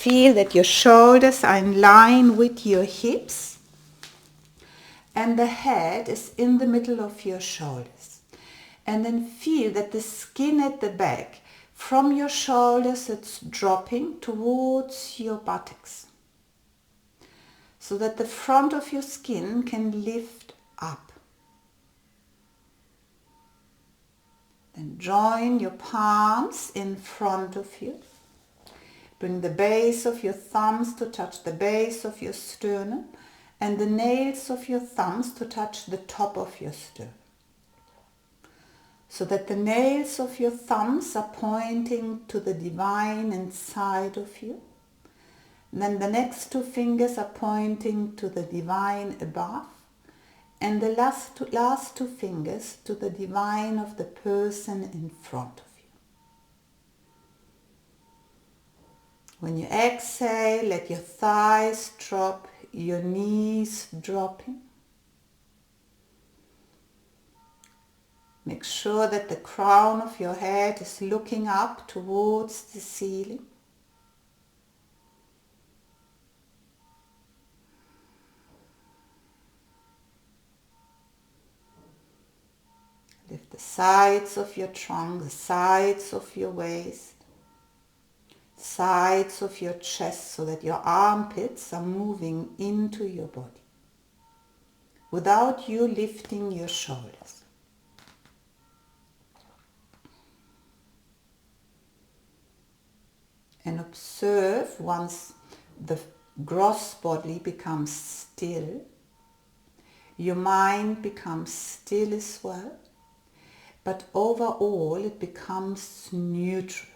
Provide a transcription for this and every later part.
feel that your shoulders are in line with your hips and the head is in the middle of your shoulders. And then feel that the skin at the back from your shoulders, it's dropping towards your buttocks, so that the front of your skin can lift up. Then join your palms in front of you. Bring the base of your thumbs to touch the base of your sternum and the nails of your thumbs to touch the top of your sternum, so that the nails of your thumbs are pointing to the divine inside of you. And then the next two fingers are pointing to the divine above, and the last two fingers to the divine of the person in front of you. When you exhale, let your thighs drop, your knees dropping. Make sure that the crown of your head is looking up towards the ceiling. Lift the sides of your trunk, the sides of your waist, sides of your chest, so that your armpits are moving into your body without you lifting your shoulders. And observe once the gross body becomes still, your mind becomes still as well, but overall it becomes neutral.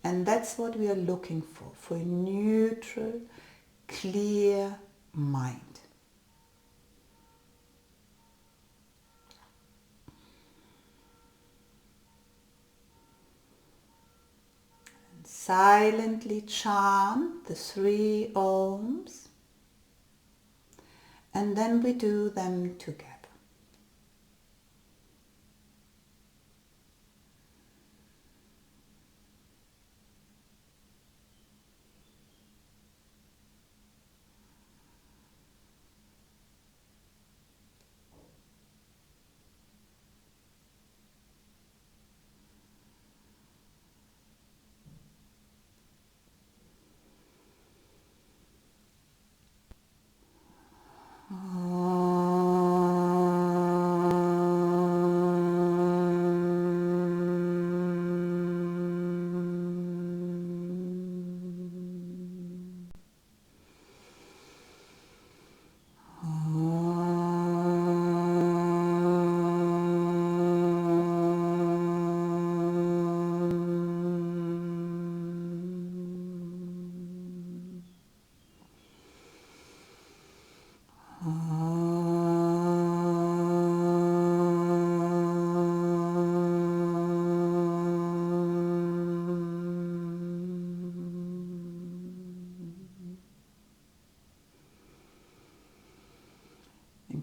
And that's what we are looking for a neutral, clear mind. Silently chant the 3 Ohms, and then we do them together.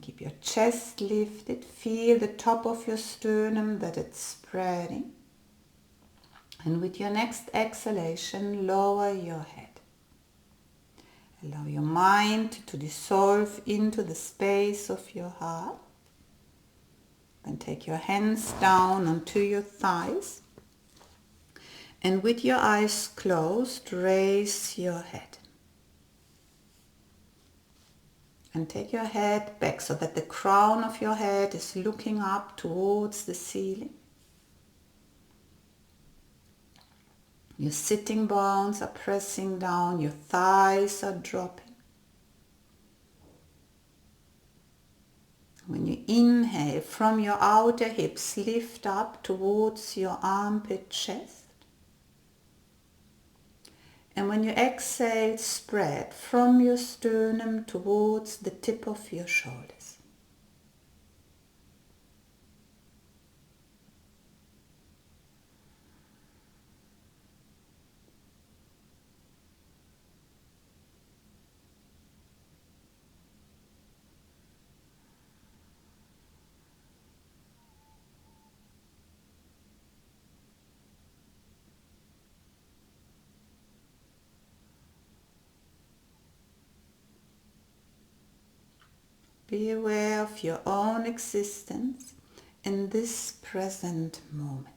Keep your chest lifted. Feel the top of your sternum that it's spreading. And with your next exhalation, lower your head. Allow your mind to dissolve into the space of your heart. Then take your hands down onto your thighs. And with your eyes closed, raise your head. And take your head back so that the crown of your head is looking up towards the ceiling. Your sitting bones are pressing down, your thighs are dropping. When you inhale, from your outer hips, lift up towards your armpit chest. And when you exhale, spread from your sternum towards the tip of your shoulders. Be aware of your own existence in this present moment.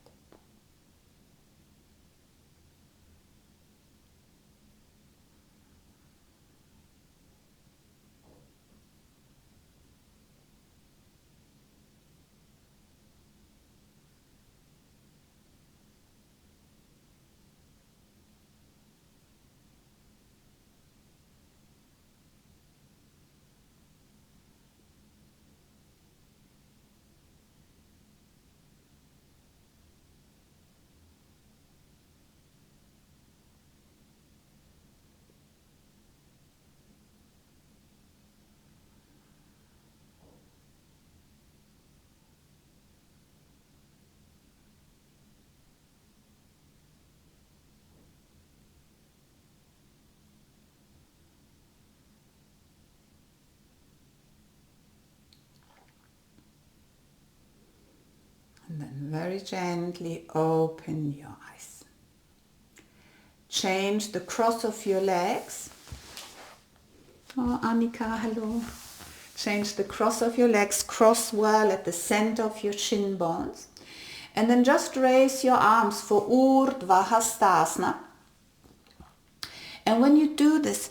And then very gently open your eyes. Change the cross of your legs. Oh, Annika, hello. Change the cross of your legs, cross well at the center of your shin bones. And then just raise your arms for Urdhva Hastasana. And when you do this,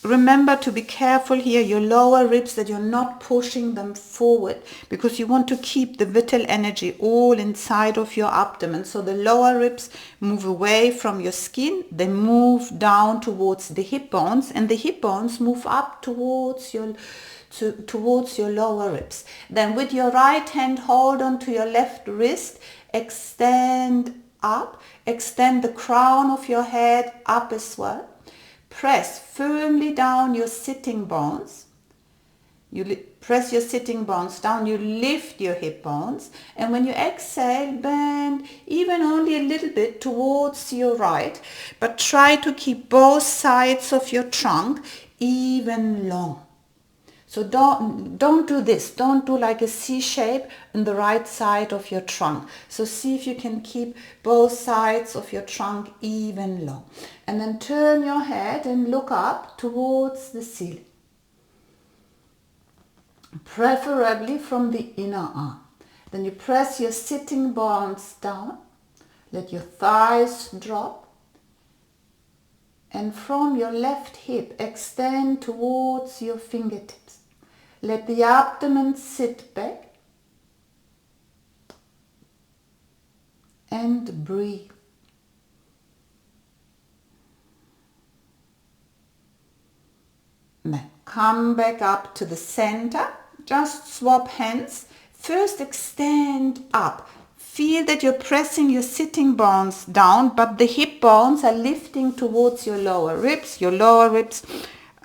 remember to be careful here, your lower ribs, that you're not pushing them forward, because you want to keep the vital energy all inside of your abdomen. So the lower ribs move away from your skin, they move down towards the hip bones, and the hip bones move up towards your lower ribs. Then with your right hand, hold on to your left wrist, extend up, extend the crown of your head up as well. Press firmly down your sitting bones. You press your sitting bones down, you lift your hip bones, and when you exhale, bend even only a little bit towards your right, but try to keep both sides of your trunk even long. So don't do this. Don't do like a C shape in the right side of your trunk. So see if you can keep both sides of your trunk even long. And then turn your head and look up towards the ceiling. Preferably from the inner arm. Then you press your sitting bones down. Let your thighs drop. And from your left hip, extend towards your fingertips. Let the abdomen sit back and breathe. Then come back up to the center. Just swap hands. First extend up. Feel that you're pressing your sitting bones down, but the hip bones are lifting towards your lower ribs. Your lower ribs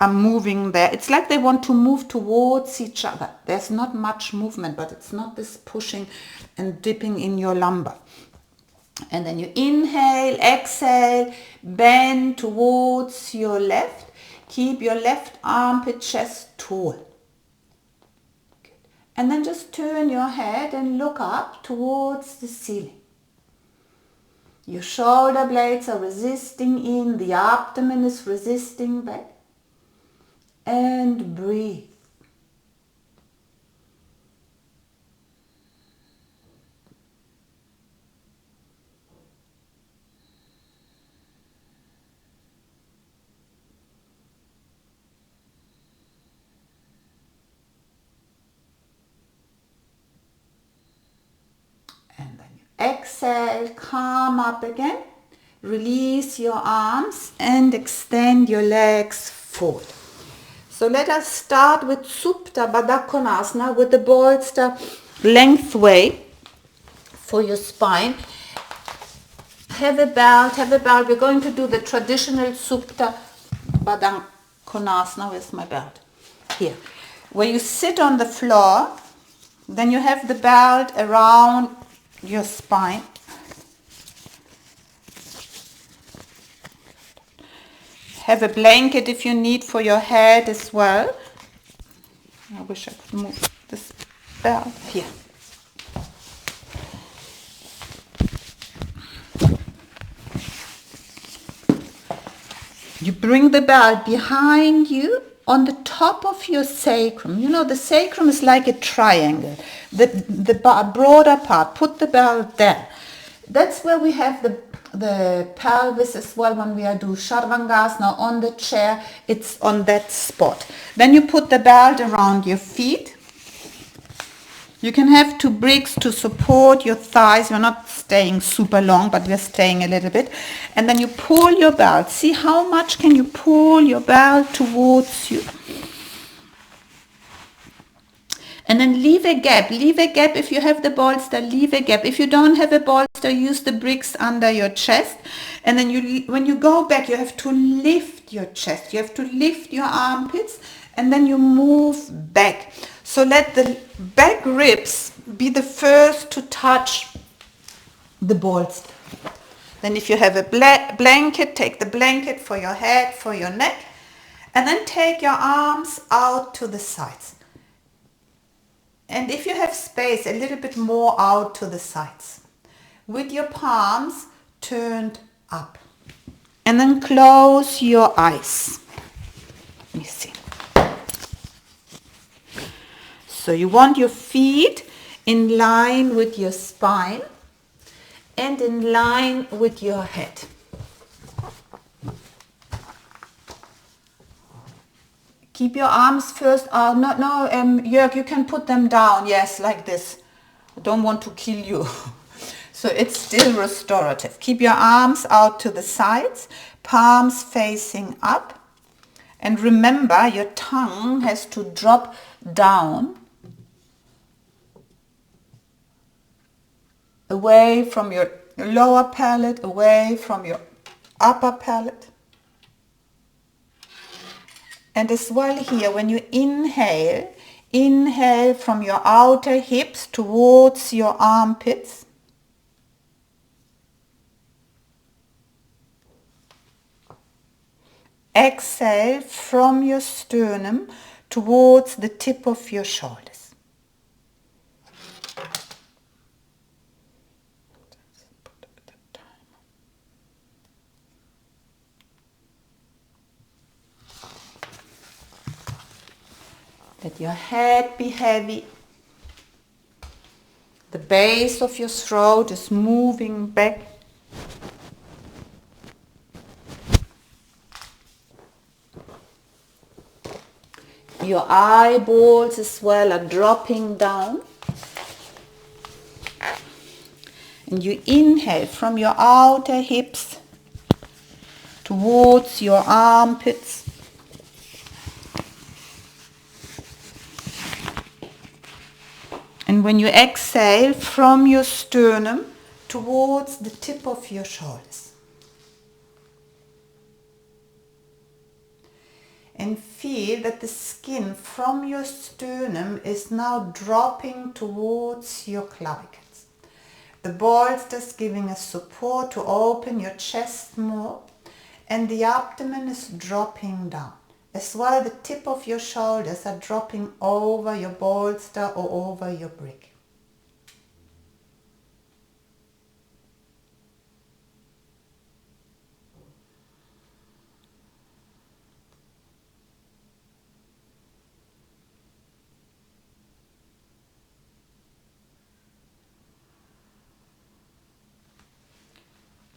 are moving there. It's like they want to move towards each other. There's not much movement, but it's not this pushing and dipping in your lumbar. And then you inhale, exhale, bend towards your left. Keep your left armpit chest tall. Good. And then just turn your head and look up towards the ceiling. Your shoulder blades are resisting in, the abdomen is resisting back. And breathe. And then you exhale, come up again. Release your arms and extend your legs forward. So let us start with Supta Baddha Konasana, with the bolster lengthway for your spine. Have a belt. We're going to do the traditional Supta Baddha Konasana. Where's my belt? Here. Where you sit on the floor, then you have the belt around your spine. Have a blanket if you need for your head as well. I wish I could move this belt here. You bring the belt behind you on the top of your sacrum. You know, the sacrum is like a triangle. The broader part, put the belt there. That's where we have the pelvis as well when we do Chaturanga on the chair. It's on that spot. Then you put the belt around your feet. You can have 2 bricks to support your thighs. You're not staying super long, but we're staying a little bit. And then you pull your belt. See how much can you pull your belt towards you. And then leave a gap. Leave a gap if you have the bolster. Leave a gap. If you don't have a bolster, use the bricks under your chest. And then when you go back, you have to lift your chest. You have to lift your armpits. And then you move back. So let the back ribs be the first to touch the bolster. Then if you have a blanket, take the blanket for your head, for your neck. And then take your arms out to the sides. And if you have space, a little bit more out to the sides. With your palms turned up. And then close your eyes. Let me see. So you want your feet in line with your spine and in line with your head. Keep your arms first out. Jörg, you can put them down. Yes, like this. I don't want to kill you. So it's still restorative. Keep your arms out to the sides, palms facing up. And remember, your tongue has to drop down, away from your lower palate, away from your upper palate. And as well here, when you inhale, inhale from your outer hips towards your armpits. Exhale from your sternum towards the tip of your shoulders. Let your head be heavy. The base of your throat is moving back. Your eyeballs as well are dropping down. And you inhale from your outer hips towards your armpits. And when you exhale from your sternum towards the tip of your shoulders. And feel that the skin from your sternum is now dropping towards your clavicles. The bolster is giving us support to open your chest more, and the abdomen is dropping down. As well, the tip of your shoulders are dropping over your bolster or over your brick.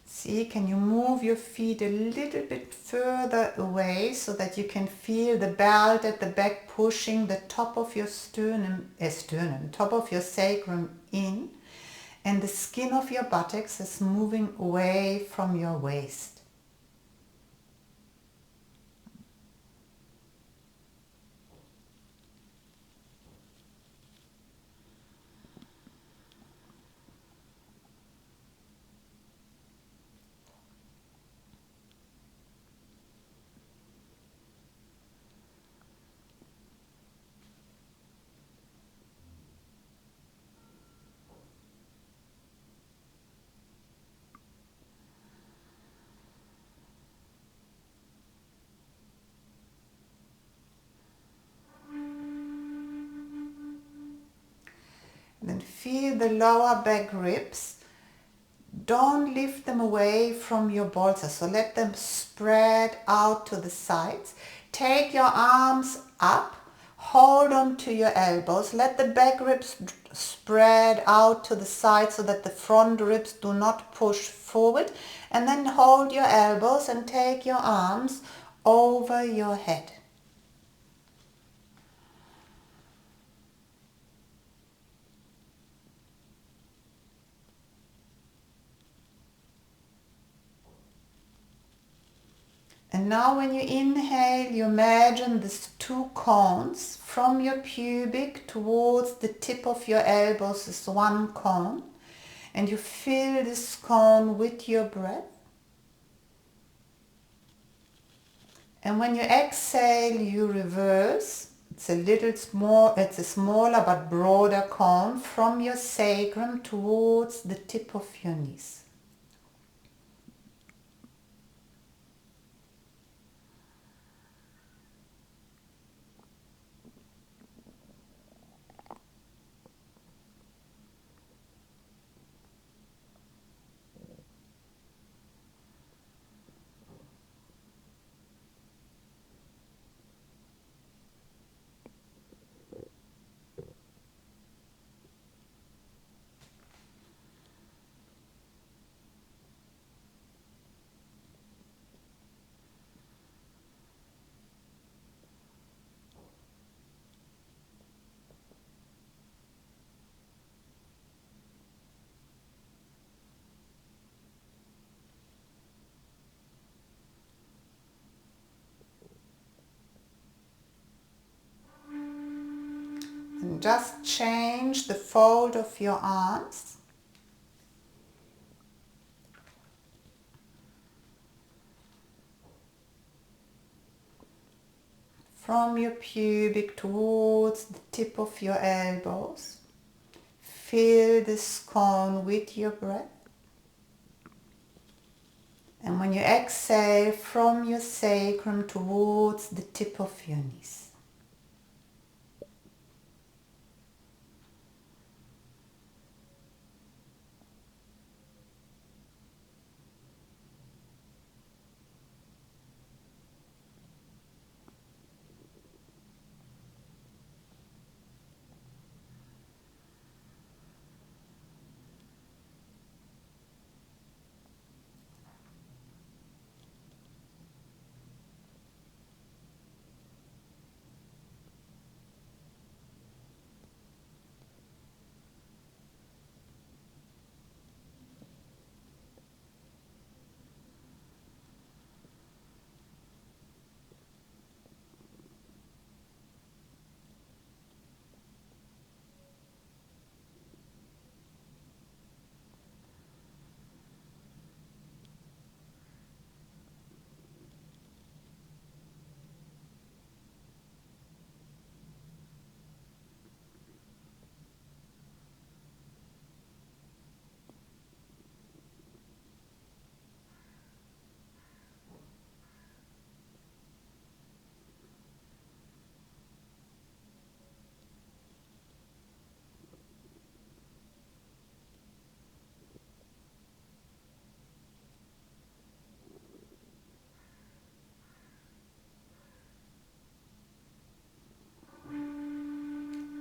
See, can you move your feet a little bit further away so that you can feel the belt at the back pushing the top of your top of your sacrum in, and the skin of your buttocks is moving away from your waist. Then feel the lower back ribs. Don't lift them away from your bolster, so let them spread out to the sides. Take your arms up, hold on to your elbows, let the back ribs spread out to the side so that the front ribs do not push forward, and then hold your elbows and take your arms over your head. And now when you inhale, you imagine these two cones from your pubic towards the tip of your elbows is one cone. And you fill this cone with your breath. And when you exhale, you reverse. It's a smaller but broader cone from your sacrum towards the tip of your knees. And just change the fold of your arms. From your pubic towards the tip of your elbows. Fill this cone with your breath. And when you exhale, from your sacrum towards the tip of your knees.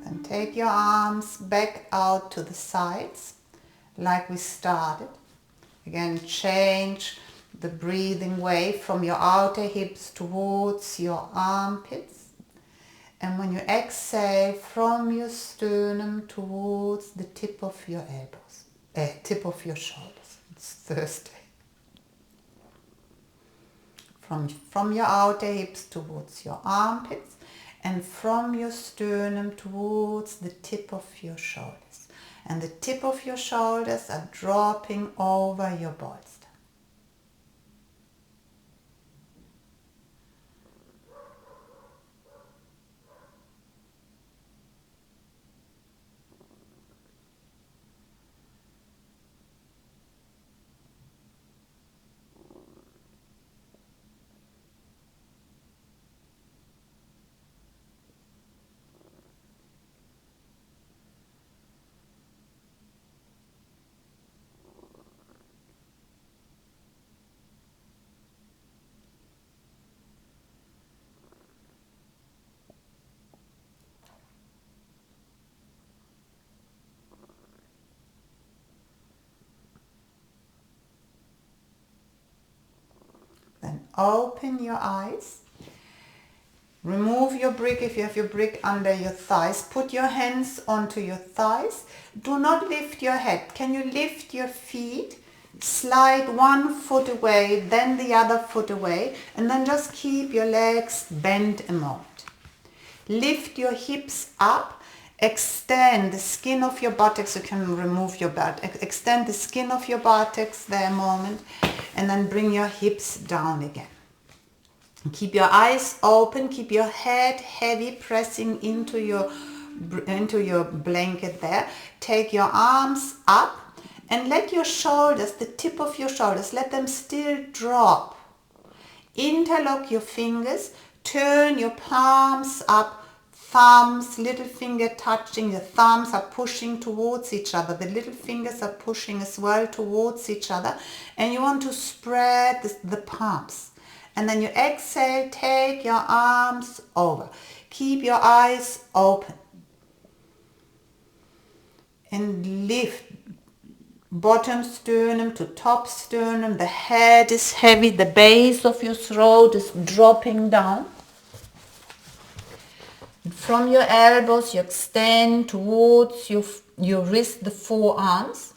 And take your arms back out to the sides like we started. Again, change the breathing way from your outer hips towards your armpits. And when you exhale, from your sternum towards the tip of your elbows, tip of your shoulders. It's Thursday. From your outer hips towards your armpits, and from your sternum towards the tip of your shoulders. And the tip of your shoulders are dropping over your bolster. Open your eyes. Remove your brick if you have your brick under your thighs. Put your hands onto your thighs. Do not lift your head. Can you lift your feet? Slide one foot away, then the other foot away, and then just keep your legs bent a moment. Lift your hips up. Extend the skin of your buttocks. You can remove your butt. Extend the skin of your buttocks there a moment, and then bring your hips down again. Keep your eyes open, keep your head heavy, pressing into your blanket there. Take your arms up and let your shoulders, the tip of your shoulders, let them still drop. Interlock your fingers, turn your palms up, thumbs, little finger touching, the thumbs are pushing towards each other. The little fingers are pushing as well towards each other, and you want to spread the palms. And then you exhale, take your arms over. Keep your eyes open. And lift bottom sternum to top sternum. The head is heavy. The base of your throat is dropping down. And from your elbows, you extend towards your wrist, the forearms.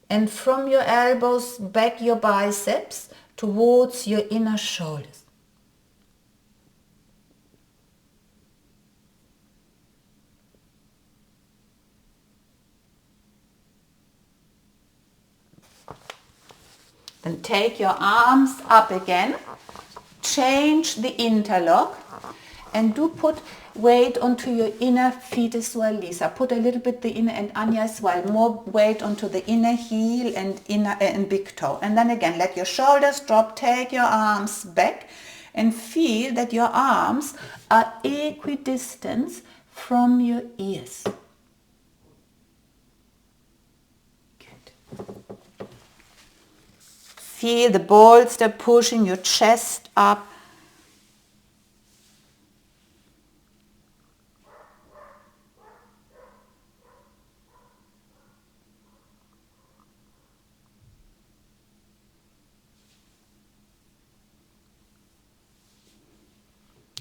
And from your elbows, back your biceps towards your inner shoulders. Then take your arms up again, change the interlock, and do put weight onto your inner feet as well, Lisa. Put a little bit the inner, and Anya as well, more weight onto the inner heel and inner and big toe. And then again, let your shoulders drop, take your arms back, and feel that your arms are equidistant from your ears. Good. Feel the bolster pushing your chest up.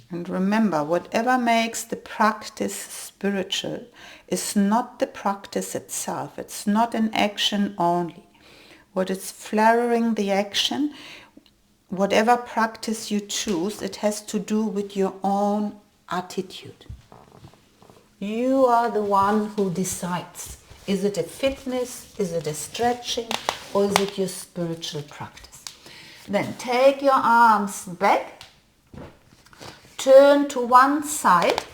And remember, whatever makes the practice spiritual is not the practice itself. It's not an action only. What is flattering the action, whatever practice you choose, it has to do with your own attitude. You are the one who decides. Is it a fitness? Is it a stretching? Or is it your spiritual practice? Then take your arms back. Turn to one side.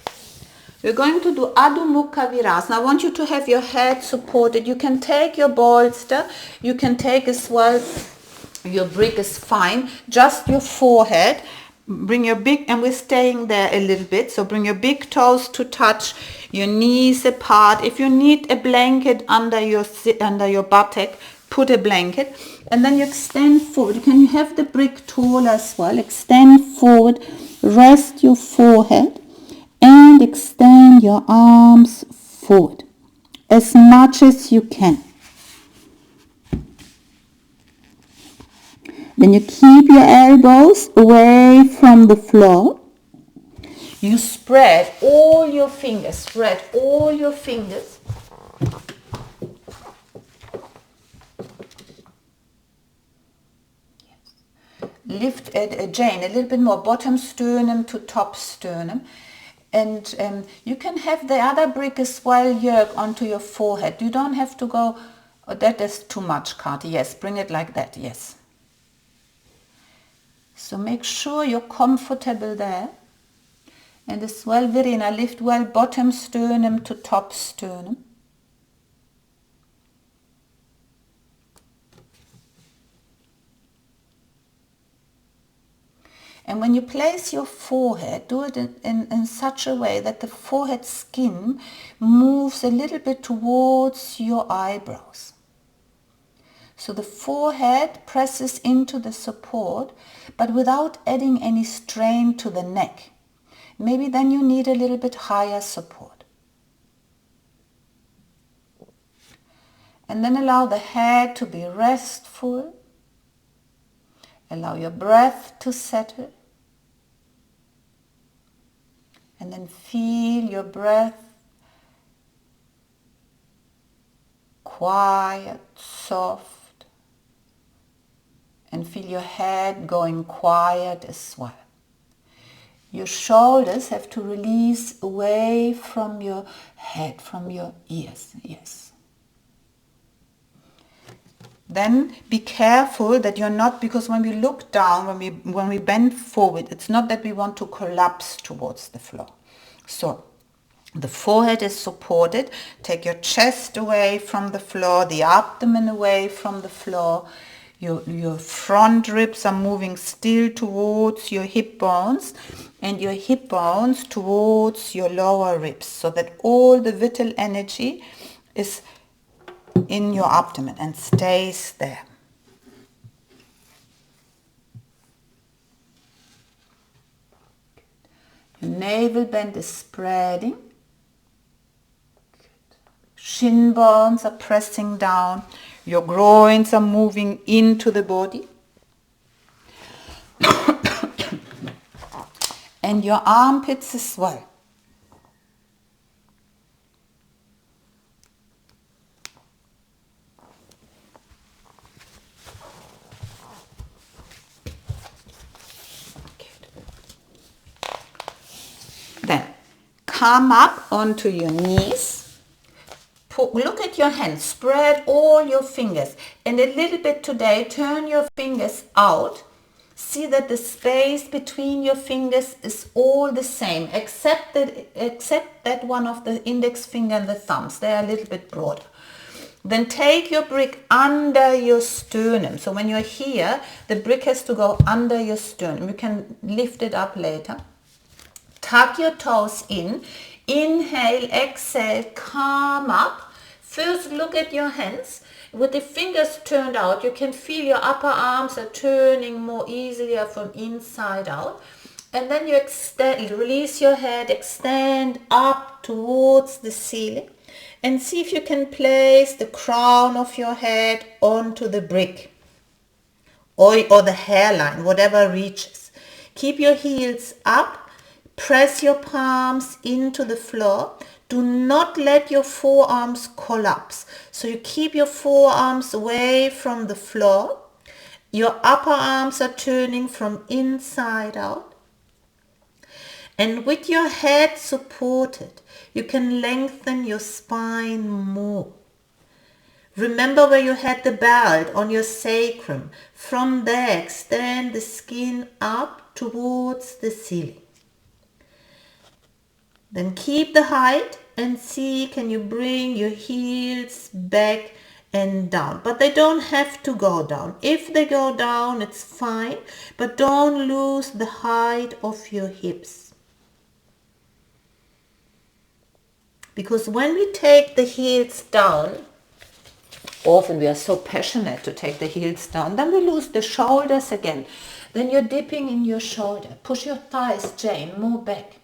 We're going to do Adho Mukha Virasana. I want you to have your head supported. You can take your bolster. You can take as well, your brick is fine. Just your forehead. Bring your big, and we're staying there a little bit. So bring your big toes to touch, your knees apart. If you need a blanket under your buttock, put a blanket. And then you extend forward. Can you have the brick tall as well? Extend forward. Rest your forehead and extend your arms forward as much as you can. Then you keep your elbows away from the floor. You spread all your fingers. Spread all your fingers. Lift Jane a little bit more, bottom sternum to top sternum. And you can have the other brick as well, Jörg, onto your forehead. You don't have to go, oh, that is too much, Kati. Yes, bring it like that, yes. So make sure you're comfortable there. And as well, Verena, lift well, bottom sternum to top sternum. And when you place your forehead, do it in such a way that the forehead skin moves a little bit towards your eyebrows. So the forehead presses into the support, but without adding any strain to the neck. Maybe then you need a little bit higher support. And then allow the head to be restful. Allow your breath to settle. And then feel your breath quiet, soft. And feel your head going quiet as well. Your shoulders have to release away from your head, from your ears. Yes. Then be careful that you're not, because when we look down, when we bend forward, it's not that we want to collapse towards the floor. So the forehead is supported. Take your chest away from the floor, the abdomen away from the floor. Your front ribs are moving still towards your hip bones, and your hip bones towards your lower ribs, so that all the vital energy is in your abdomen and stays there. Your navel band is spreading. Shin bones are pressing down. Your groins are moving into the body. And your armpits as well. Then come up onto your knees. Look at your hands, spread all your fingers, and a little bit today turn your fingers out. See that the space between your fingers is all the same, except that one of the index finger and the thumbs. They are a little bit broader. Then take your brick under your sternum. So when you're here, the brick has to go under your sternum. You can lift it up later. Tuck your toes in. Inhale, exhale, come up. First look at your hands. With the fingers turned out, you can feel your upper arms are turning more easily from inside out. And then you extend, release your head, extend up towards the ceiling. And see if you can place the crown of your head onto the brick. Or the hairline, whatever reaches. Keep your heels up. Press your palms into the floor. Do not let your forearms collapse. So you keep your forearms away from the floor. Your upper arms are turning from inside out. And with your head supported, you can lengthen your spine more. Remember where you had the belt on your sacrum. From there, extend the skin up towards the ceiling. Then keep the height and see, can you bring your heels back and down. But they don't have to go down. If they go down, it's fine. But don't lose the height of your hips. Because when we take the heels down, often we are so passionate to take the heels down, then we lose the shoulders again. Then you're dipping in your shoulder. Push your thighs, Jane, more back.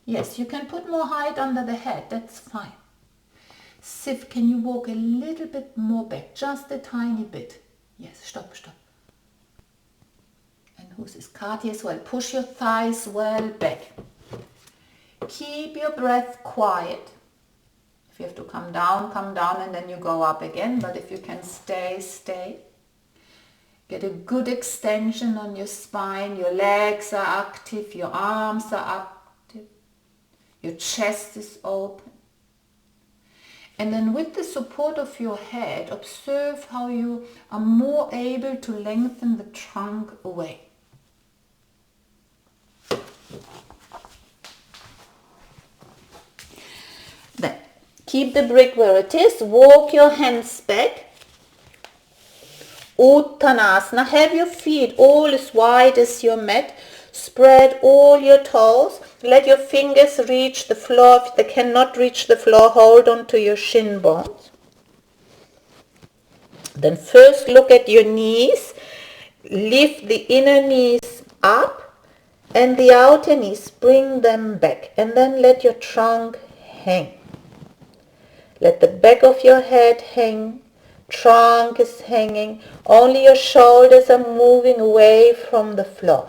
Yes, you can put more height under the head, that's fine. Sif, can you walk a little bit more back, just a tiny bit? Yes, stop. And who's this? Kati as well. Push your thighs well back. Keep your breath quiet. If you have to come down and then you go up again. But if you can stay. Get a good extension on your spine. Your legs are active, your arms are active. Your chest is open. And then with the support of your head, observe how you are more able to lengthen the trunk away. Then keep the brick where it is. Walk your hands back. Uttanasana. Have your feet all as wide as your mat. Spread all your toes. Let your fingers reach the floor. If they cannot reach the floor, hold on to your shin bones. Then first look at your knees. Lift the inner knees up and the outer knees. Bring them back. And then let your trunk hang. Let the back of your head hang. trunk is hanging, only your shoulders are moving away from the floor.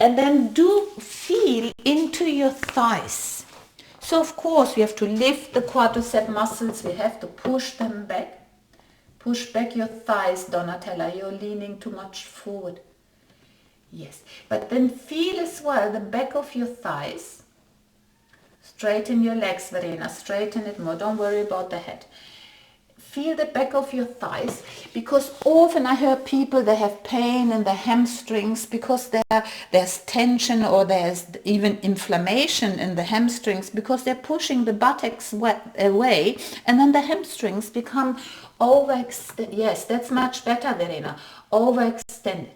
And then do feel into your thighs. So of course we have to lift the quadricep muscles, we have to push them back. Push back your thighs, Donatella, you're leaning too much forward. Yes, but then feel as well the back of your thighs. Straighten your legs, Verena, straighten it more, don't worry about the head. Feel the back of your thighs, because often I hear people, they have pain in the hamstrings because there's tension or there's even inflammation in the hamstrings because they're pushing the buttocks away, and then the hamstrings become overextended. Yes, that's much better, Verena. Overextended.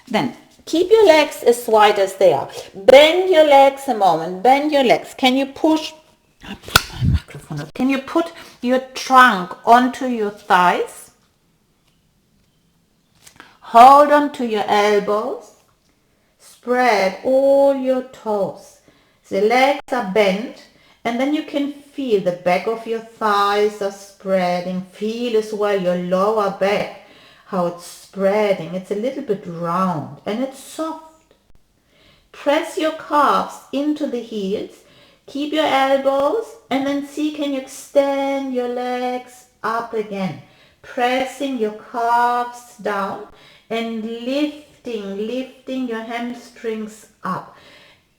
Then keep your legs as wide as they are. Bend your legs a moment. Bend your legs. Can you push? I put my microphone up. Can you put your trunk onto your thighs? Hold on to your elbows. Spread all your toes. The legs are bent, and then you can feel the back of your thighs are spreading. Feel as well your lower back, how it's spreading. It's a little bit round and it's soft. Press your calves into the heels. Keep your elbows and then see, can you extend your legs up again. Pressing your calves down and lifting your hamstrings up.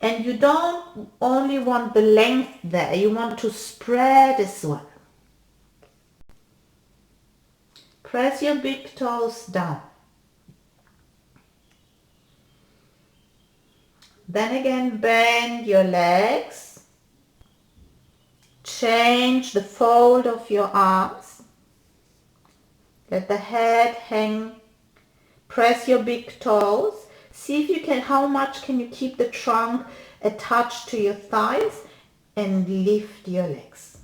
And you don't only want the length there, you want to spread as well. Press your big toes down. Then again, bend your legs. Change the fold of your arms. Let the head hang. Press your big toes. See if you can, how much can you keep the trunk attached to your thighs, and lift your legs.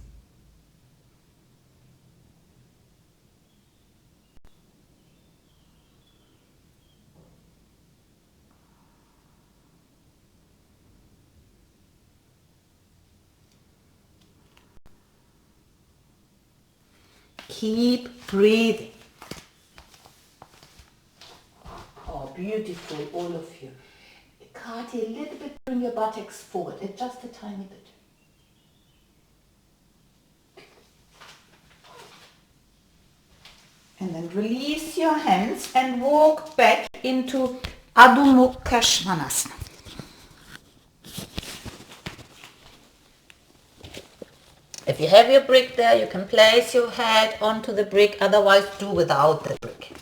Keep breathing. Oh, beautiful, all of you. Kati, a little bit, bring your buttocks forward, just a tiny bit. And then release your hands and walk back into Adho Mukha Svanasana. If you have your brick there, you can place your head onto the brick, otherwise do without the brick.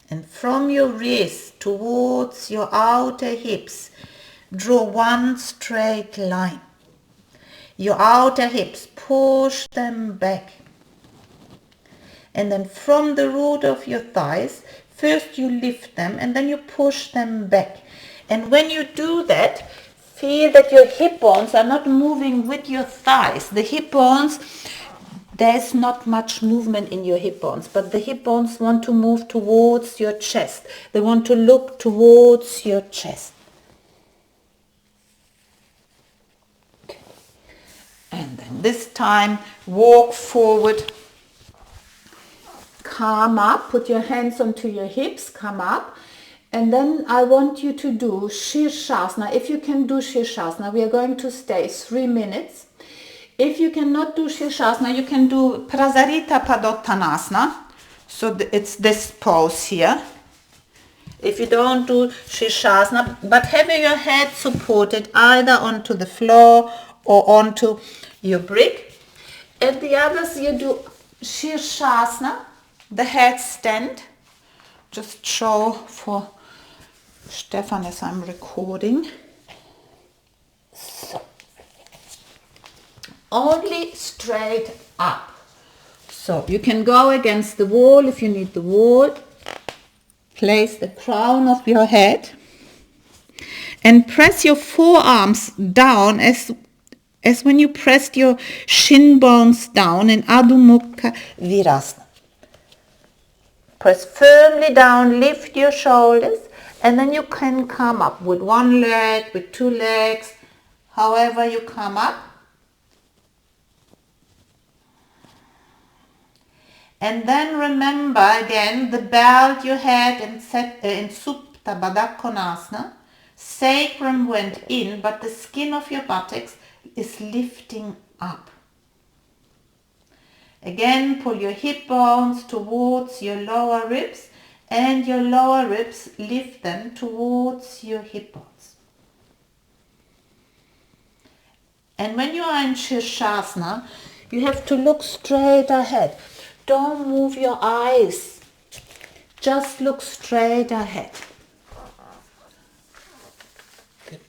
And from your wrist towards your outer hips, draw one straight line. Your outer hips, push them back. And then from the root of your thighs, first you lift them and then you push them back. And when you do that, feel that your hip bones are not moving with your thighs. The hip bones, there's not much movement in your hip bones, but the hip bones want to move towards your chest. They want to look towards your chest. And then this time, walk forward, come up, put your hands onto your hips, come up. And then I want you to do Shirshasana. If you can do Shirshasana, we are going to stay 3 minutes. If you cannot do Shirshasana, you can do Prasarita Padottanasana. So it's this pose here. If you don't do Shirshasana, but having your head supported either onto the floor or onto your brick. And the others, you do Shirshasana, the headstand. Just show for Stefan as I'm recording. So, only straight up. So you can go against the wall if you need the wall. Place the crown of your head and press your forearms down as when you pressed your shin bones down in Adho Mukha Virasana. Press firmly down, lift your shoulders And then you can come up with one leg, with two legs, however you come up. And then remember again the belt you had in Supta Baddha Konasana. Sacrum went in, but the skin of your buttocks is lifting up. Again, pull your hip bones towards your lower ribs, and your lower ribs, lift them towards your hip bones. And when you are in Shirshasana, you have to look straight ahead. Don't move your eyes. Just look straight ahead.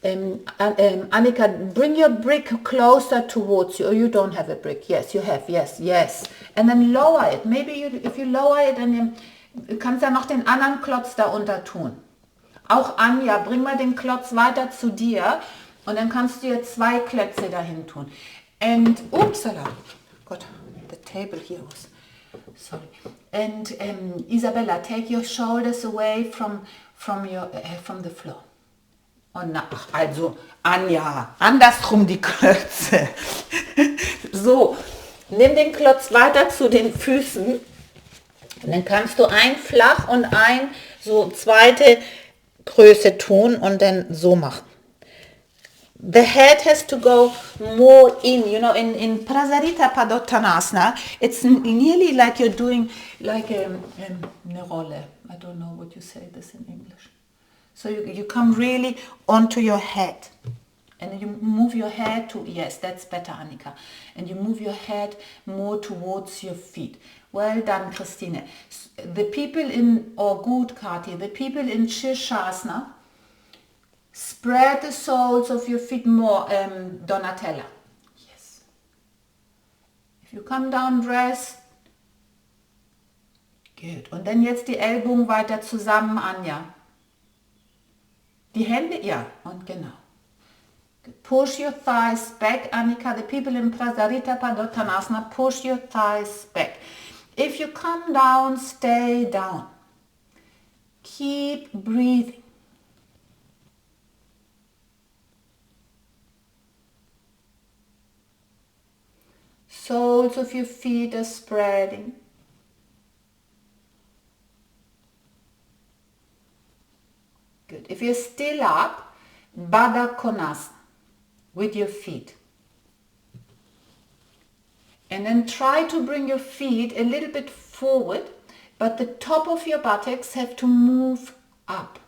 Annika, bring your brick closer towards you. Oh, you don't have a brick. Yes, you have. Yes, yes. And then lower it. Maybe if you lower it, dann kannst du ja noch den anderen Klotz da unter tun. Auch Anja, bring mal den Klotz weiter zu dir und dann kannst du dir zwei Klötze dahin tun. And, upsala, God, the table here was, sorry. And Isabella, take your shoulders away from the floor. Und also Anja, andersrum die Klötze. So, nimm den Klotz weiter zu den Füßen. Und dann kannst du ein flach und ein so zweite Größe tun und dann so machen. The head has to go more in, you know, in Prasarita Padottanasana, it's nearly like you're doing like a rolle. I don't know what you say this in English. So you come really onto your head. And you move your head to, yes, that's better, Annika. And you move your head more towards your feet. Well done, Christine. The people in, or good, Kati, the people in Shirshasana, spread the soles of your feet more, Donatella. Yes. If you come down, rest. Good. Und dann jetzt die Ellbogen weiter zusammen, Anja. Die Hände, ja, und genau. Push your thighs back, Annika. The people in Prasarita Padottanasana, push your thighs back. If you come down, stay down. Keep breathing. Soles of your feet are spreading. Good. If you're still up, Baddha Konasana with your feet. And then try to bring your feet a little bit forward, but the top of your buttocks have to move up.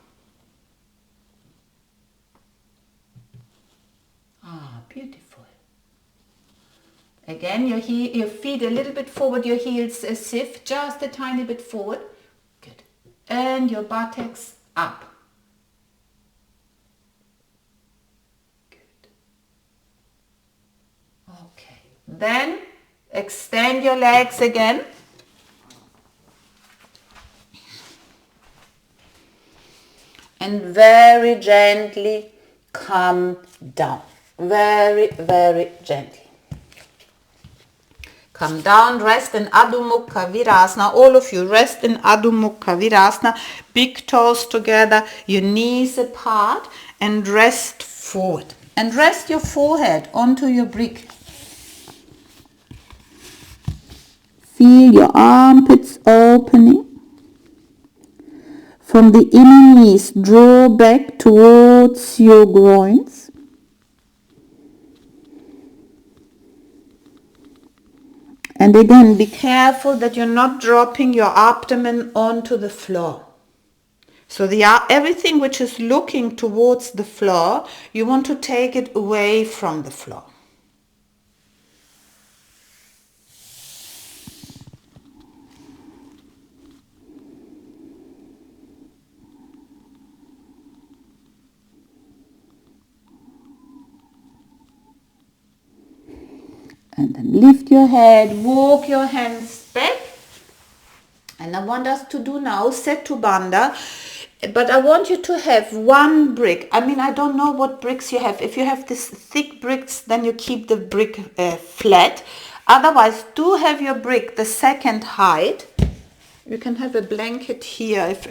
Ah, beautiful. Again, your feet a little bit forward, your heels shift just a tiny bit forward. Good. And your buttocks up. Good. Okay. Then extend your legs again. And very gently come down. Very, very gently. Come down, rest in Adho Mukha Virasana. All of you, rest in Adho Mukha Virasana. Big toes together, your knees apart, and rest forward. And rest your forehead onto your brick. Feel your armpits opening. From the inner knees, draw back towards your groins. And again, be careful that you're not dropping your abdomen onto the floor. So everything which is looking towards the floor, you want to take it away from the floor. And then lift your head, walk your hands back. And I want us to do now Setu Bandha. But I want you to have one brick. I mean, I don't know what bricks you have. If you have these thick bricks, then you keep the brick flat. Otherwise, do have your brick the second height. You can have a blanket here if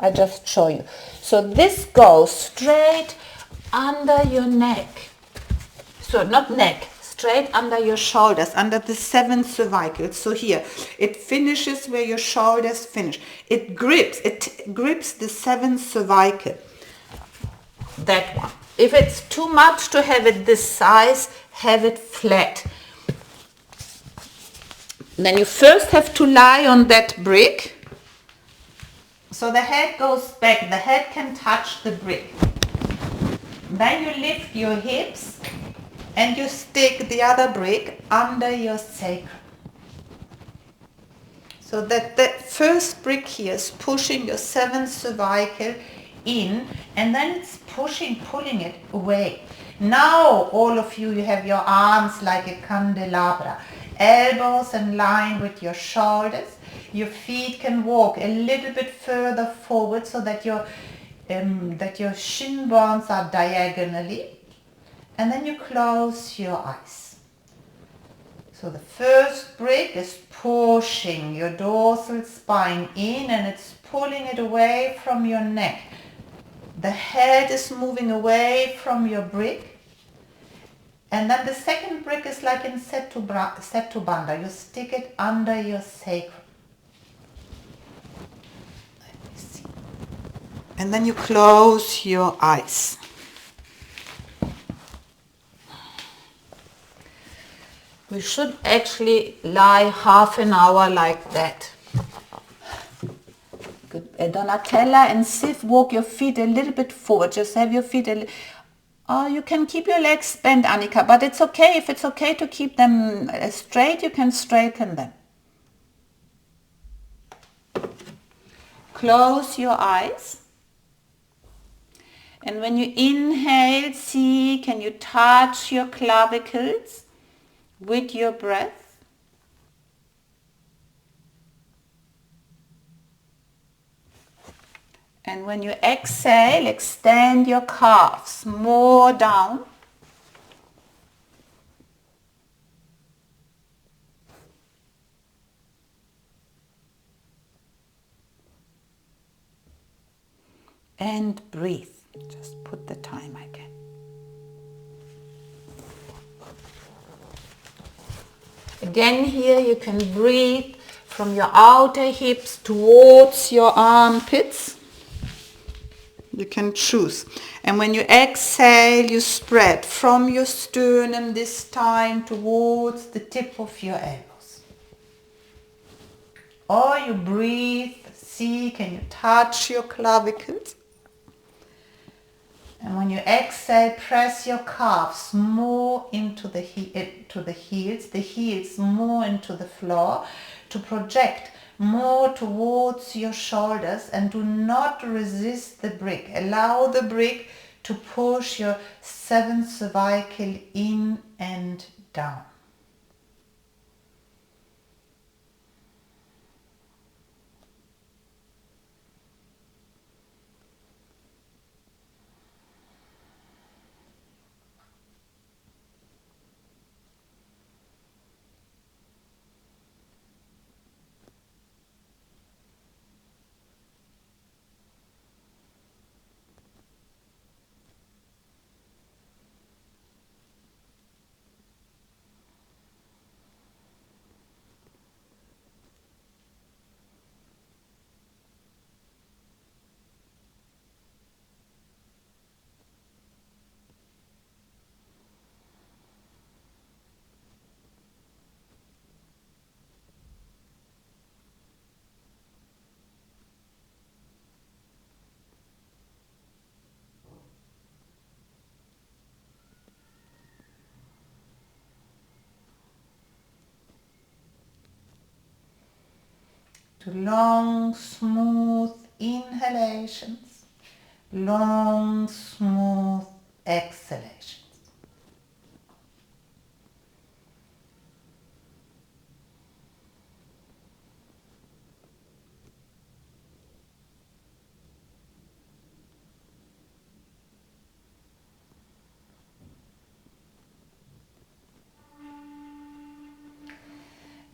I just show you. So this goes straight under your neck. So not neck, straight under your shoulders, under the 7 cervicals. So here, it finishes where your shoulders finish. It grips the 7 cervical. That one. If it's too much to have it this size, have it flat. Then you first have to lie on that brick. So the head goes back. The head can touch the brick. Then you lift your hips and you stick the other brick under your sacrum. So that the first brick here is pushing your 7th cervical in, and then it's pulling it away. Now all of you have your arms like a candelabra, elbows in line with your shoulders. Your feet can walk a little bit further forward so that your shin bones are diagonally, and then you close your eyes. So the first brick is pushing your dorsal spine in, and it's pulling it away from your neck. The head is moving away from your brick. And then the second brick is like in Setu Bandha. You stick it under your sacrum. Let me see. And then you close your eyes. We should actually lie half an hour like that. Good. Donatella and Sif, walk your feet a little bit forward. Just have your feet you can keep your legs bent, Annika, but it's okay. If it's okay to keep them straight, you can straighten them. Close your eyes. And when you inhale, can you touch your clavicles with your breath? And when you exhale, extend your calves more down. And breathe. Just put the time again. Again here you can breathe from your outer hips towards your armpits. You can choose. And when you exhale, you spread from your sternum this time towards the tip of your elbows. Or you breathe, can you touch your clavicles? And when you exhale, press your calves more into the heels more into the floor, to project more towards your shoulders, and do not resist the brick. Allow the brick to push your 7th cervical in and down. To long, smooth inhalations, long, smooth exhalations.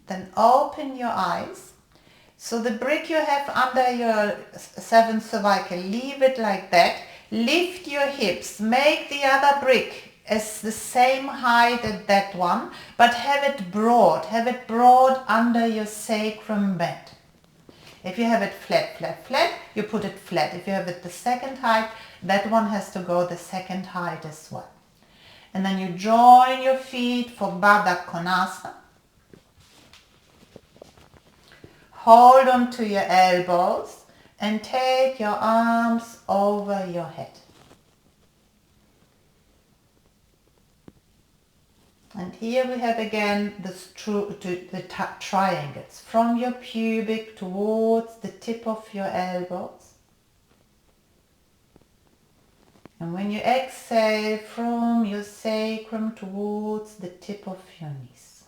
Then open your eyes. So the brick you have under your 7th cervical, leave it like that. Lift your hips, make the other brick as the same height as that one, but have it broad under your sacrum bed. If you have it flat, flat, flat, you put it flat. If you have it the second height, that one has to go the second height as well. And then you join your feet for Baddha Konasana. Hold on to your elbows and take your arms over your head. And here we have again the triangles from your pubic towards the tip of your elbows. And when you exhale, from your sacrum towards the tip of your knees.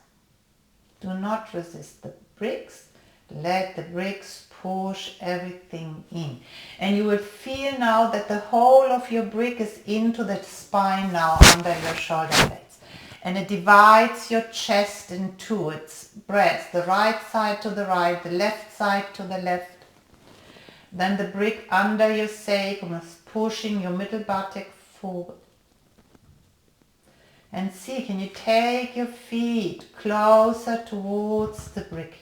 Do not resist the bricks. Let the bricks push everything in. And you will feel now that the whole of your brick is into the spine now under your shoulder blades. And it divides your chest in two. It spreads the right side to the right, the left side to the left. Then the brick under your sacrum is pushing your middle buttock forward. And see, can you take your feet closer towards the brick?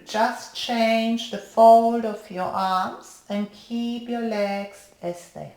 Just change the fold of your arms and keep your legs as they are.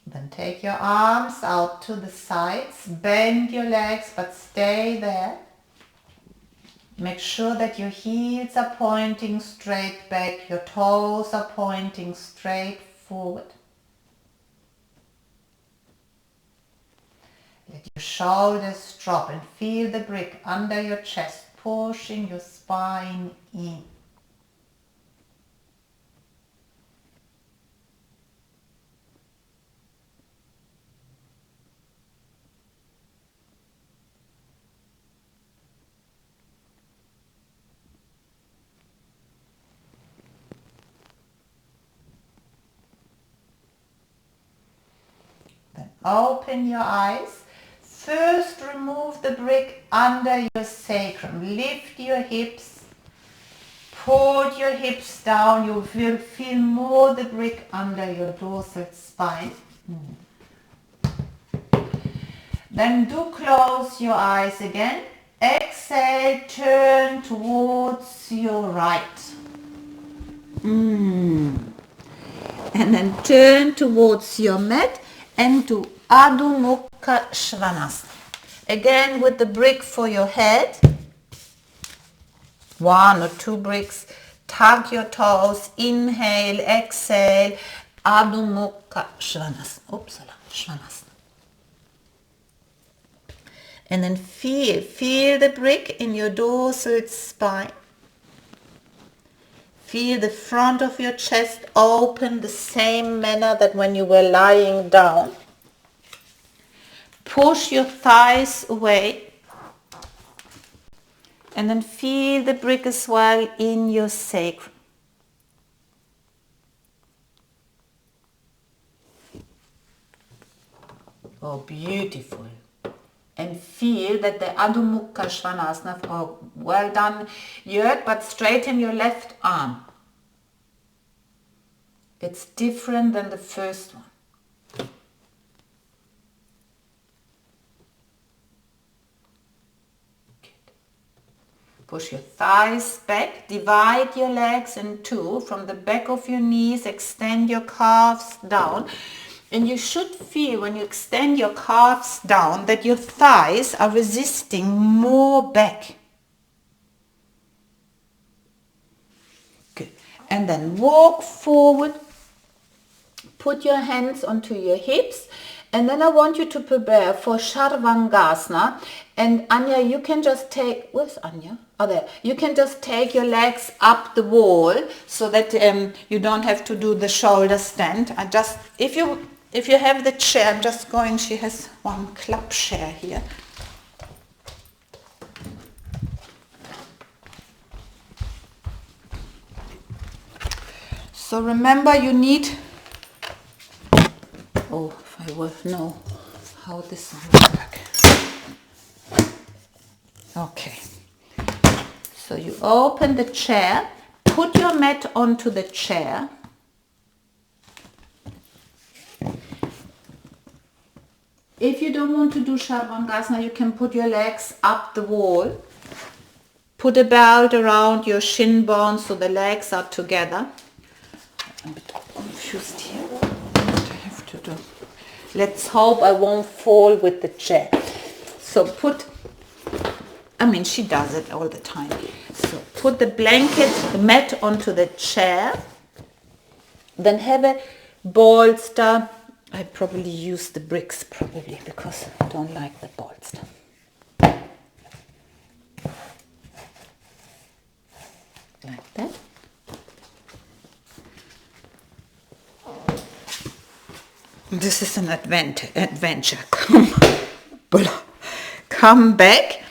Then take your arms out to the sides, bend your legs but stay there. Make sure that your heels are pointing straight back, your toes are pointing straight forward. Let your shoulders drop and feel the brick under your chest, pushing your spine in. Then open your eyes. First remove the brick under your sacrum. Lift your hips. Put your hips down. You will feel more the brick under your dorsal spine. Then do close your eyes again. Exhale, turn towards your right. And then turn towards your mat and do Adho Mukha Svanasana. Again with the brick for your head. 1 or 2 bricks. Tug your toes. Inhale, exhale. Adho Mukha Svanasana. Svanasana. And then feel the brick in your dorsal spine. Feel the front of your chest open the same manner that when you were lying down. Push your thighs away. And then feel the brick as well in your sacrum. Oh, beautiful. And feel that the Adho Mukha Svanasana, oh, well done, Jörg, but straighten your left arm. It's different than the first one. Push your thighs back, divide your legs in two. From the back of your knees, extend your calves down. And you should feel when you extend your calves down that your thighs are resisting more back. Good. And then walk forward. Put your hands onto your hips. And then I want you to prepare for Sarvangasana. And Anya, you can just take, where's Anya? Oh, there. You can just take your legs up the wall so that you don't have to do the shoulder stand. I just, if you have the chair, I'm just going, she has one club chair here. So remember you need, oh, if I would know how this will work. Okay. So you open the chair, put your mat onto the chair. If you don't want to do Sarvangasana, you can put your legs up the wall. Put a belt around your shin bones so the legs are together. I'm a bit confused here. What I have to do. Let's hope I won't fall with the chair. So she does it all the time. So put the mat onto the chair. Then have a bolster. I probably use the bricks because I don't like the bolster. Like that. This is an adventure. Come back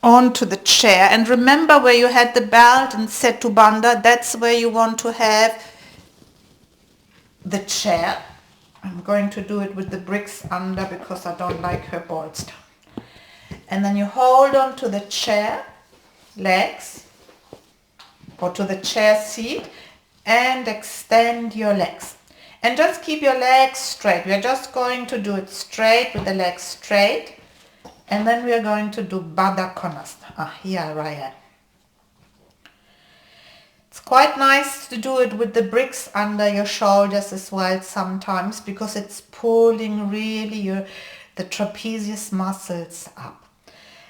onto the chair and remember where you had the belt and Setu Bandha, that's where you want to have the chair. I'm going to do it with the bricks under because I don't like her bolster. And then you hold on to the chair legs or to the chair seat and extend your legs. And just keep your legs straight. We're just going to do it straight with the legs straight. And then we're going to do Baddha Konasana. Here I am. It's quite nice to do it with the bricks under your shoulders as well sometimes because it's pulling really the trapezius muscles up.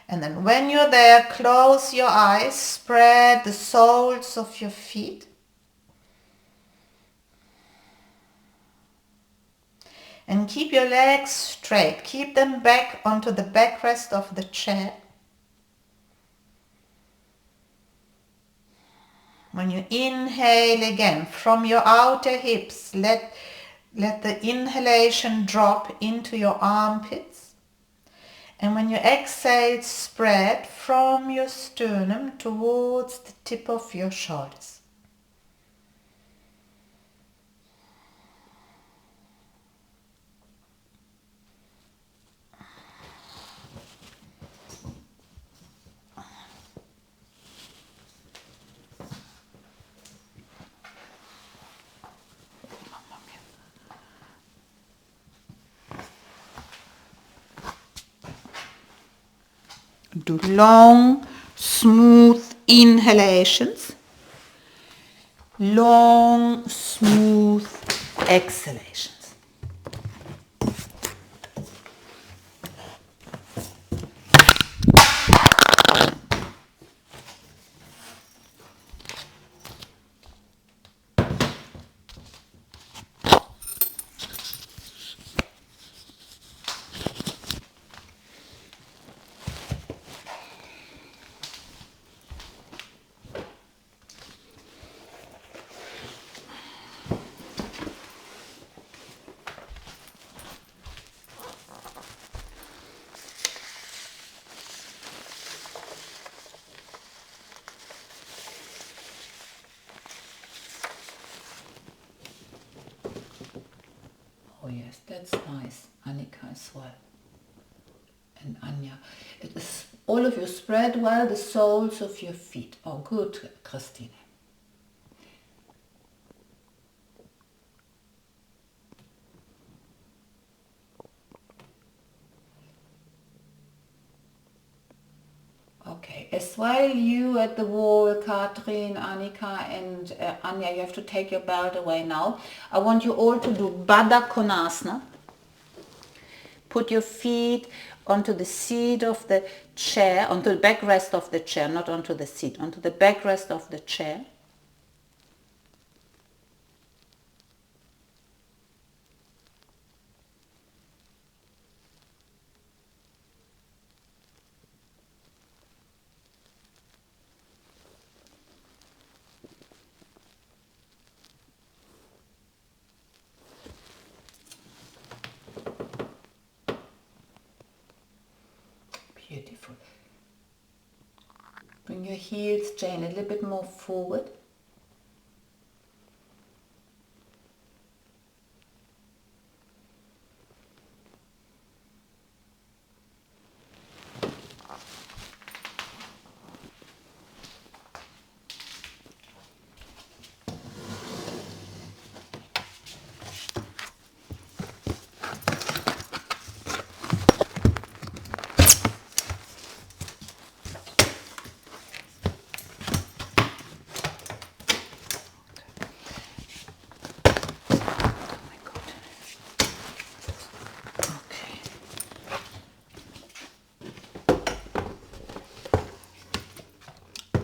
And then when you're there, close your eyes, spread the soles of your feet. And keep your legs straight. Keep them back onto the backrest of the chair. When you inhale again from your outer hips, let the inhalation drop into your armpits. And when you exhale, spread from your sternum towards the tip of your shoulders. Do long, smooth inhalations, long, smooth exhalations. Oh yes, that's nice. Annika as well. And Anya. It is all of you spread well the soles of your feet. Oh good, Christine. Okay, as well you at the wall, Katrin, Annika and Anya, you have to take your belt away now. I want you all to do Baddha Konasana. Put your feet onto the seat of the chair, onto the backrest of the chair, not onto the seat, onto the backrest of the chair. Beautiful. Bring your heels, Jane, a little bit more forward.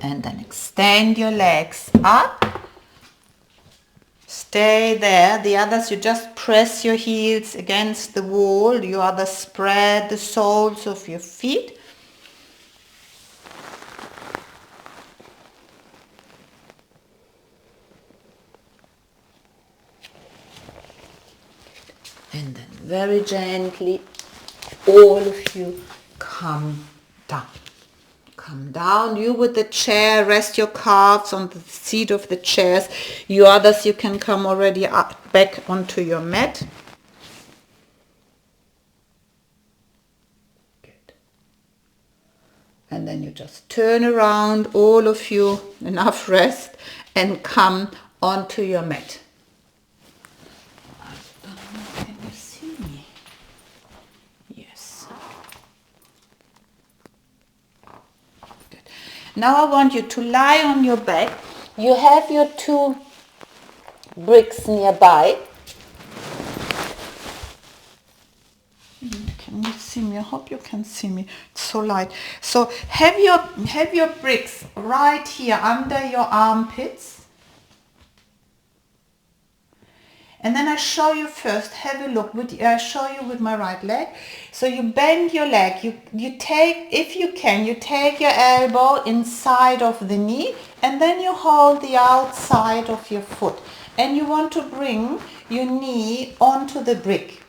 And then extend your legs up. Stay there. The others, you just press your heels against the wall. You others spread the soles of your feet. And then very gently, all of you come down. Come down, you with the chair, rest your calves on the seat of the chairs. You others, you can come already up, back onto your mat. Good. And then you just turn around, all of you, enough rest, and come onto your mat. I don't know, can you see me? Yes. Now I want you to lie on your back. You have your 2 bricks nearby. Can you see me? I hope you can see me. It's so light. So have your bricks right here under your armpits. And then I show you first, have a look, I show you with my right leg. So you bend your leg, you take, if you can, you take your elbow inside of the knee and then you hold the outside of your foot. And you want to bring your knee onto the brick.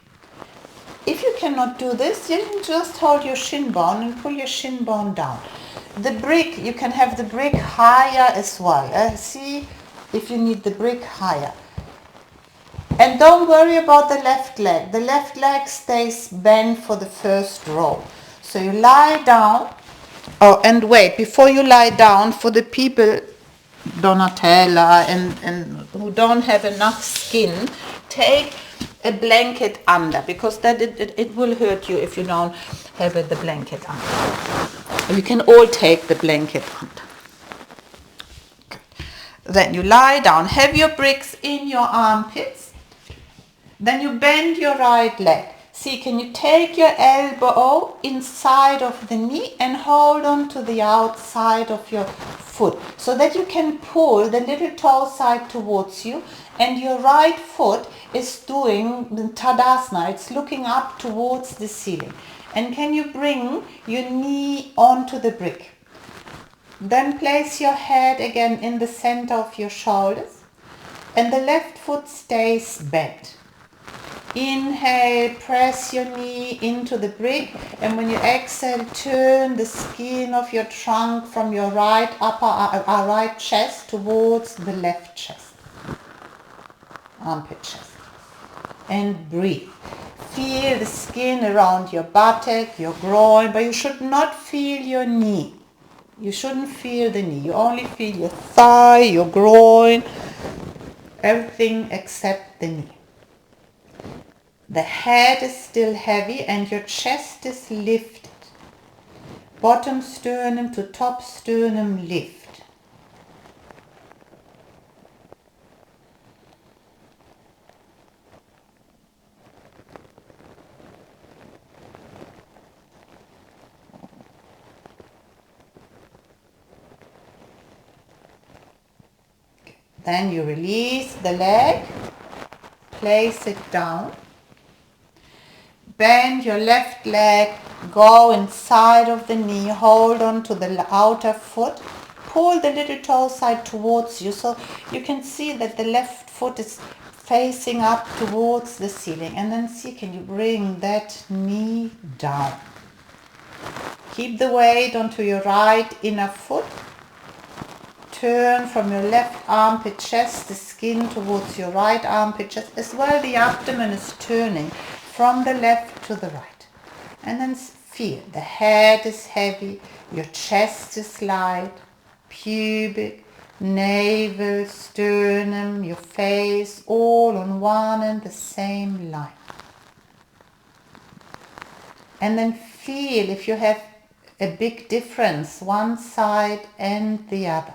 If you cannot do this, you can just hold your shin bone and pull your shin bone down. The brick, you can have the brick higher as well. See if you need the brick higher. And don't worry about the left leg. The left leg stays bent for the first row. So you lie down. Oh, and wait, before you lie down, for the people, Donatella, and who don't have enough skin, take a blanket under, because that it will hurt you if you don't have the blanket under. You can all take the blanket under. Then you lie down. Have your bricks in your armpits. Then you bend your right leg. See, can you take your elbow inside of the knee and hold on to the outside of your foot so that you can pull the little toe side towards you, and your right foot is doing the Tadasana. It's looking up towards the ceiling. And can you bring your knee onto the brick? Then place your head again in the center of your shoulders and the left foot stays bent. Inhale, press your knee into the brick, and when you exhale, turn the skin of your trunk from your right right chest towards the left chest, armpit chest, and breathe. Feel the skin around your buttock, your groin, but you should not feel your knee. You shouldn't feel the knee. You only feel your thigh, your groin, everything except the knee. The head is still heavy and your chest is lifted. Bottom sternum to top sternum lift. Then you release the leg, place it down. Bend your left leg, go inside of the knee, hold on to the outer foot, pull the little toe side towards you so you can see that the left foot is facing up towards the ceiling, and then see, can you bring that knee down. Keep the weight onto your right inner foot. Turn from your left armpit chest, the skin towards your right armpit chest. As well, the abdomen is turning from the left to the right. And then feel the head is heavy, your chest is light, pubic, navel, sternum, your face, all on one and the same line. And then feel if you have a big difference, one side and the other.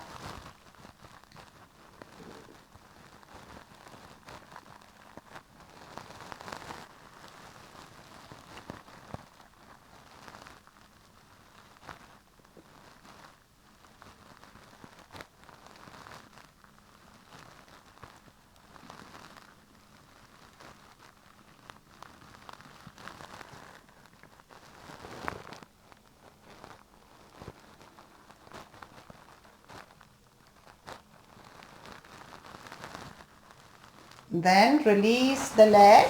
Then release the leg.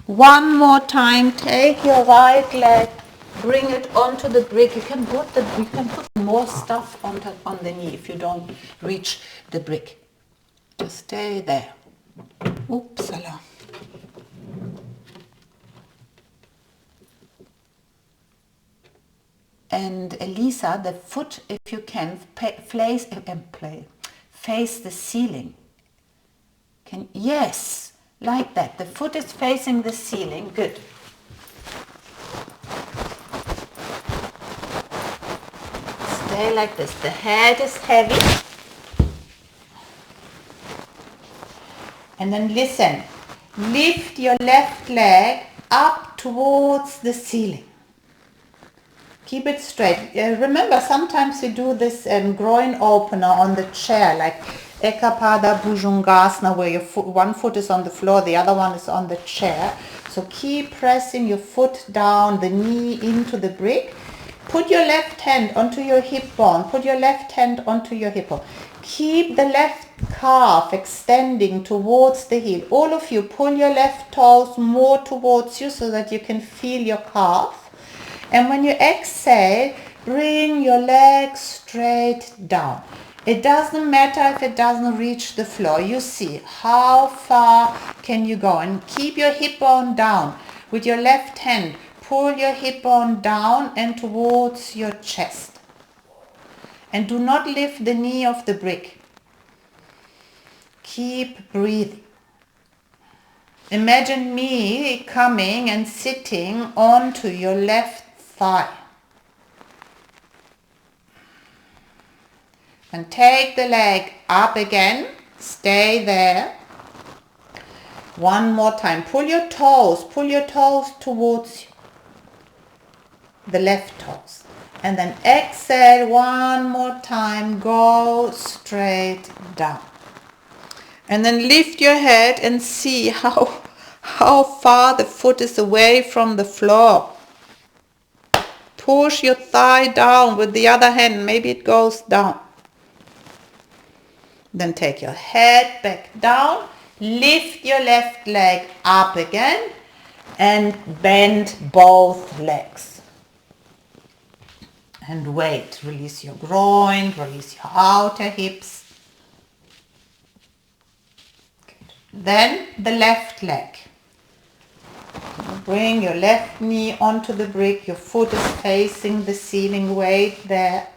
One more time, take your right leg, bring it onto the brick. You can put more stuff on the knee if you don't reach the brick. Just stay there. Oopsala. And Elisa, the foot, if you can, face the ceiling. Yes, like that. The foot is facing the ceiling. Good. Stay like this. The head is heavy. And then listen. Lift your left leg up towards the ceiling. Keep it straight. Remember, sometimes you do this groin opener on the chair, like Ekapada Bhujangasana, where one foot is on the floor, the other one is on the chair. So keep pressing your foot down, the knee into the brick. Put your left hand onto your hip bone. Put your left hand onto your hip bone. Keep the left calf extending towards the heel. All of you, pull your left toes more towards you so that you can feel your calf. And when you exhale, bring your legs straight down. It doesn't matter if it doesn't reach the floor. You see how far can you go. And keep your hip bone down. With your left hand, pull your hip bone down and towards your chest. And do not lift the knee off the brick. Keep breathing. Imagine me coming and sitting onto your left thigh. And take the leg up again. Stay there. One more time. Pull your toes towards you. The left toes. And then exhale one more time. Go straight down. And then lift your head and see how far the foot is away from the floor. Push your thigh down with the other hand. Maybe it goes down. Then take your head back down. Lift your left leg up again. And bend both legs. And wait. Release your groin. Release your outer hips. Good. Then the left leg. Bring your left knee onto the brick. Your foot is facing the ceiling. Weight there.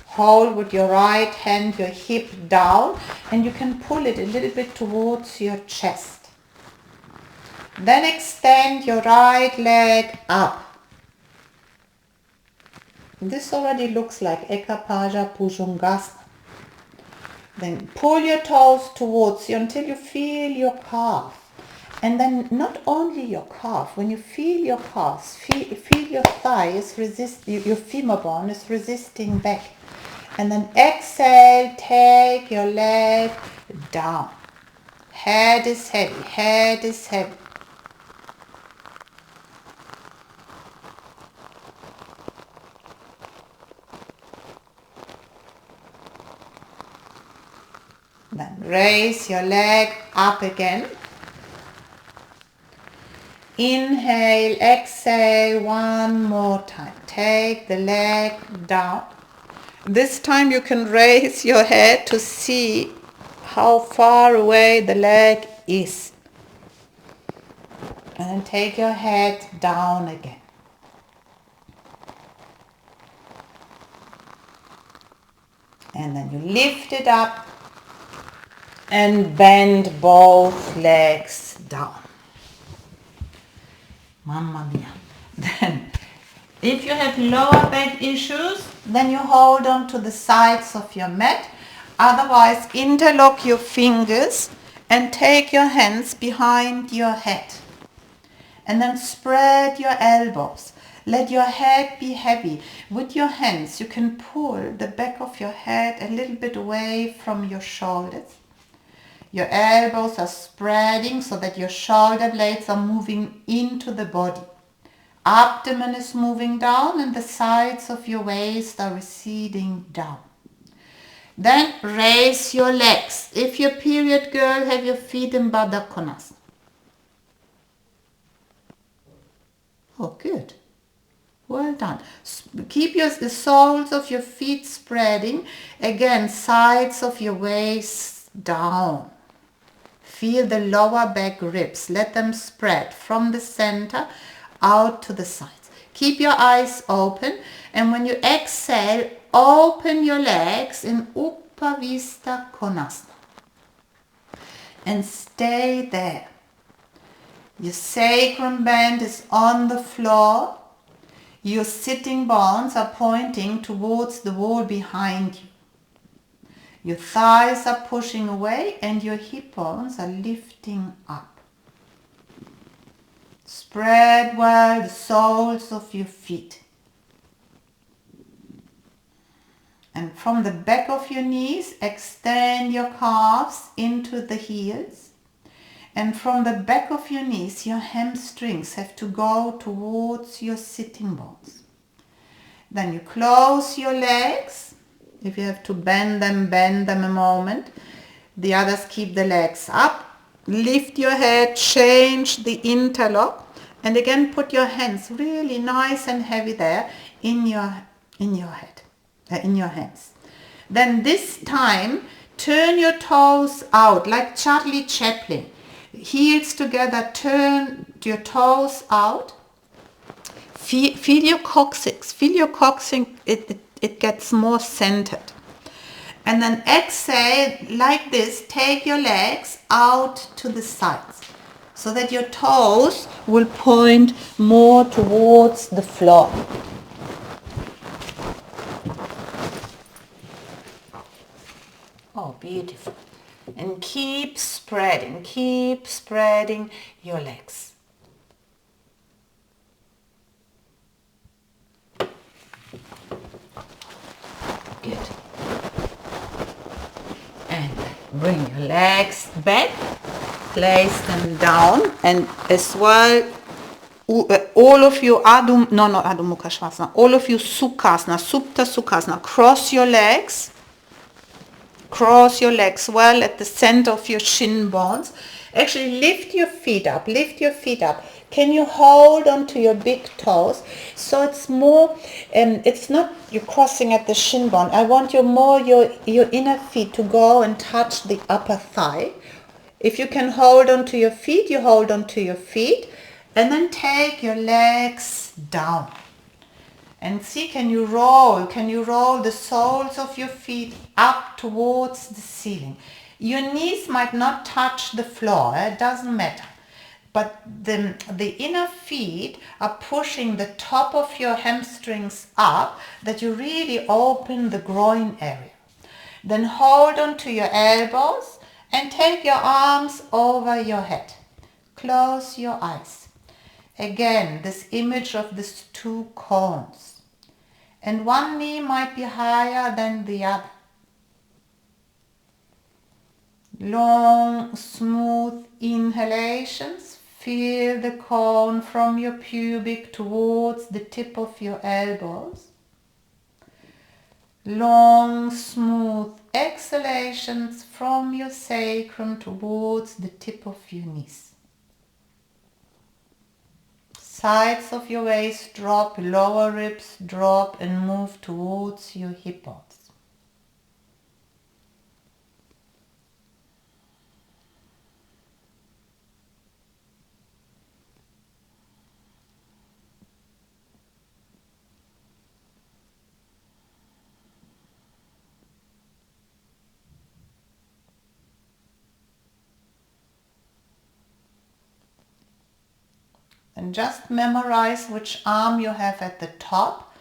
Hold with your right hand your hip down, and you can pull it a little bit towards your chest. Then extend your right leg up. This already looks like Ekapaja Bhujangasana. Then pull your toes towards you until you feel your calf. And then not only your calf, when you feel your calves, feel your thigh is your femur bone is resisting back. And then exhale, take your leg down. Head is heavy, head is heavy. Then raise your leg up again. Inhale, exhale one more time. Take the leg down. This time you can raise your head to see how far away the leg is. And then take your head down again. And then you lift it up and bend both legs down. Mamma mia. Then, if you have lower back issues, then you hold on to the sides of your mat. Otherwise, interlock your fingers and take your hands behind your head. And then spread your elbows. Let your head be heavy. With your hands, you can pull the back of your head a little bit away from your shoulders. Your elbows are spreading so that your shoulder blades are moving into the body. Abdomen is moving down and the sides of your waist are receding down. Then raise your legs. If you're period girl, have your feet in Baddha Konasana. Oh, good. Well done. Keep the soles of your feet spreading. Again, sides of your waist down. Feel the lower back ribs. Let them spread from the center out to the sides. Keep your eyes open. And when you exhale, open your legs in Upavista Konasana. And stay there. Your sacrum band is on the floor. Your sitting bones are pointing towards the wall behind you. Your thighs are pushing away and your hip bones are lifting up. Spread well the soles of your feet. And from the back of your knees, extend your calves into the heels. And from the back of your knees, your hamstrings have to go towards your sitting bones. Then you close your legs. If you have to bend them a moment. The others keep the legs up. Lift your head, change the interlock. And again, put your hands really nice and heavy there in your head, in your hands. Then this time, turn your toes out like Charlie Chaplin. Heels together, turn your toes out. Feel your coccyx. Feel your coccyx, it gets more centered. And then exhale like this. Take your legs out to the sides so that your toes will point more towards the floor. Oh, beautiful. And keep spreading your legs. Good. And bring your legs back, place them down, and as well, all of you Adho Mukha Svanasana, all of you Sukhasana, Supta Sukhasana, cross your legs well at the center of your shin bones. Actually, lift your feet up. Can you hold on to your big toes? So it's more, it's not you crossing at the shin bone. I want you more, your inner feet to go and touch the upper thigh. If you can hold on to your feet, you hold on to your feet. And then take your legs down. And see, can you roll the soles of your feet up towards the ceiling? Your knees might not touch the floor, it doesn't matter. but the inner feet are pushing the top of your hamstrings up, that you really open the groin area. Then hold on to your elbows and take your arms over your head. Close your eyes. Again, this image of these two cones. And one knee might be higher than the other. Long, smooth inhalations. Feel the cone from your pubic towards the tip of your elbows. Long, smooth exhalations from your sacrum towards the tip of your knees. Sides of your waist drop, lower ribs drop and move towards your hip bones. And just memorize which arm you have at the top.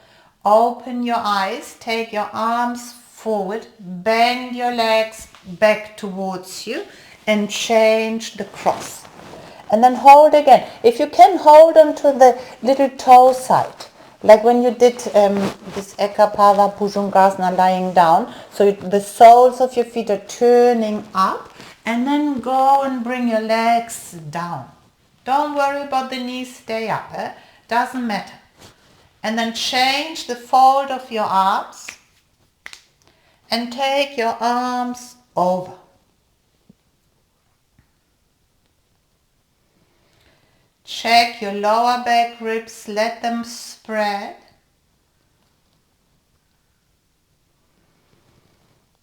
Open your eyes, take your arms forward, bend your legs back towards you and change the cross. And then hold again. If you can, hold on to the little toe side, like when you did this Ekapada Bhujangasana lying down. So the soles of your feet are turning up, and then go and bring your legs down. Don't worry about the knees, stay up, doesn't matter. And then change the fold of your arms and take your arms over. Check your lower back ribs, let them spread.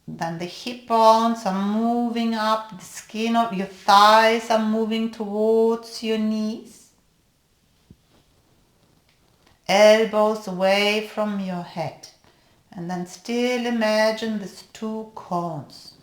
Then the hip bones are moving up, the skin of your thighs are moving towards your knees. Elbows away from your head. And then still imagine these two cones.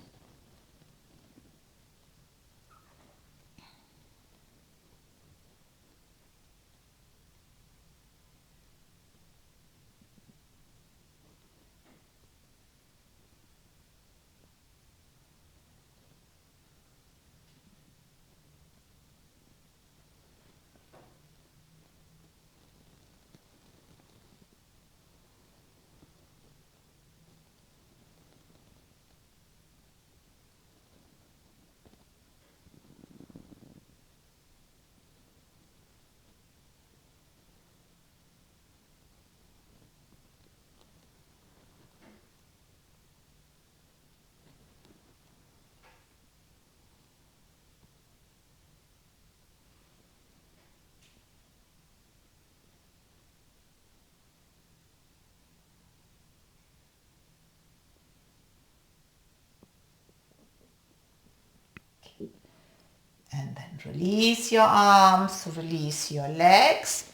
And then release your arms, release your legs.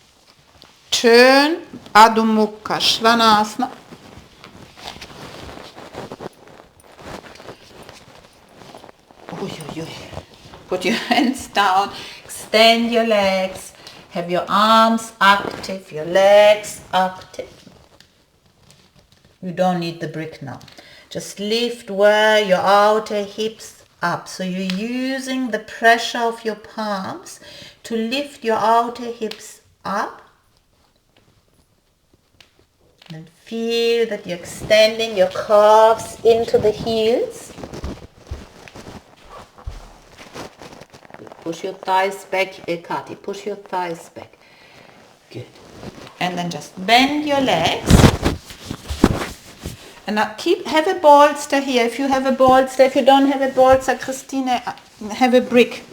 Turn Adho Mukha Svanasana. Put your hands down, extend your legs, have your arms active, your legs active. You don't need the brick now. Just lift where your outer hips up. So you're using the pressure of your palms to lift your outer hips up. And feel that you're extending your calves into the heels. Push your thighs back, Ekati. Push your thighs back. Good. And then just bend your legs. And now have a bolster here. If you have a bolster, if you don't have a bolster, Christina, have a brick.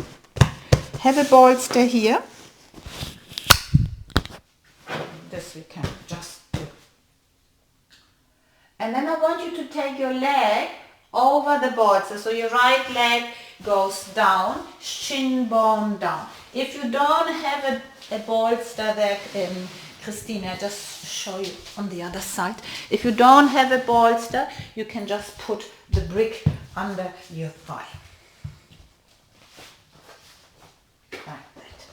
Have a bolster here. This we can just do. And then I want you to take your leg over the bolster. So your right leg goes down, shin bone down. If you don't have a bolster there, Christina, just show you on the other side. If you don't have a bolster, you can just put the brick under your thigh. Like that.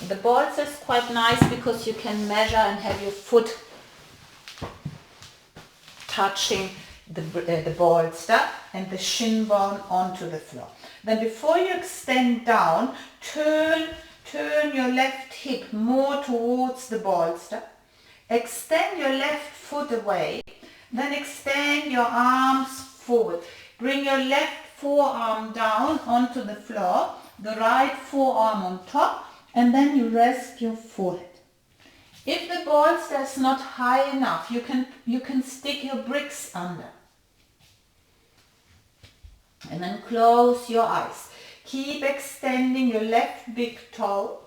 The bolster is quite nice because you can measure and have your foot touching the bolster and the shin bone onto the floor. Then before you extend down, turn your left hip more towards the bolster. Extend your left foot away. Then extend your arms forward. Bring your left forearm down onto the floor, the right forearm on top, and then you rest your forehead. If the bolster is not high enough, you can stick your bricks under. And then close your eyes. Keep extending your left big toe.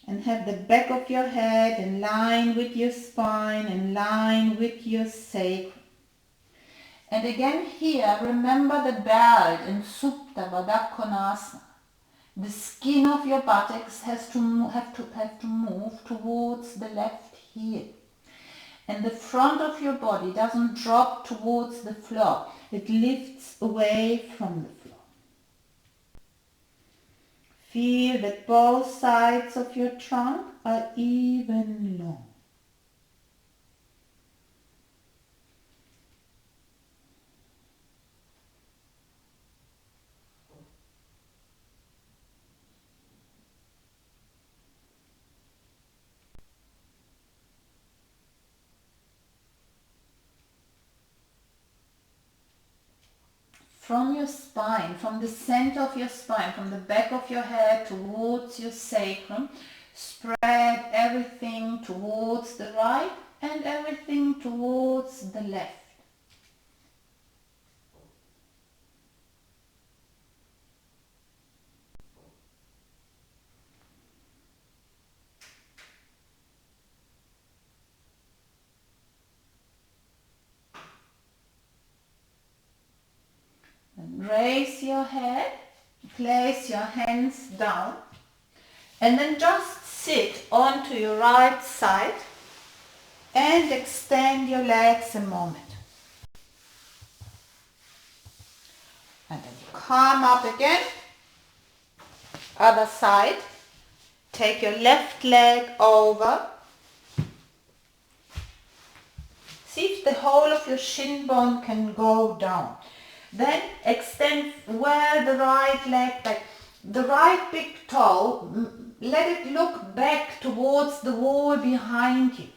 And have the back of your head in line with your spine, in line with your sacrum. And again here, remember the belt in Supta Baddha Konasana. The skin of your buttocks have to move towards the left heel. And the front of your body doesn't drop towards the floor. It lifts away from the floor. Feel that both sides of your trunk are even long. From your spine, from the center of your spine, from the back of your head towards your sacrum, spread everything towards the right and everything towards the left. Raise your head, place your hands down, and then just sit onto your right side and extend your legs a moment. And then you come up again, other side, take your left leg over. See if the whole of your shin bone can go down. Then extend where the right leg back. The right big toe, let it look back towards the wall behind you.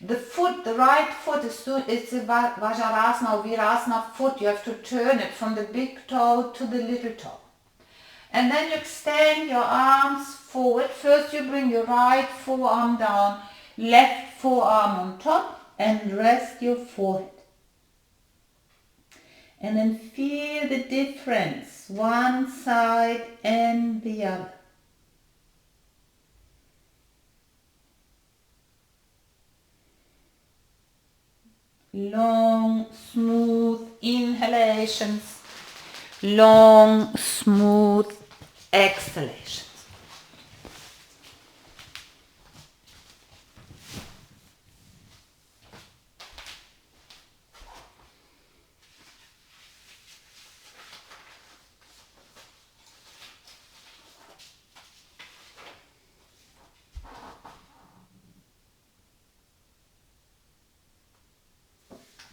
The foot, the right foot it's a Vajrasana or Virasana foot. You have to turn it from the big toe to the little toe. And then you extend your arms forward. First you bring your right forearm down, left forearm on top, and rest your forehead. And then feel the difference, one side and the other. Long, smooth inhalations, long, smooth exhalations.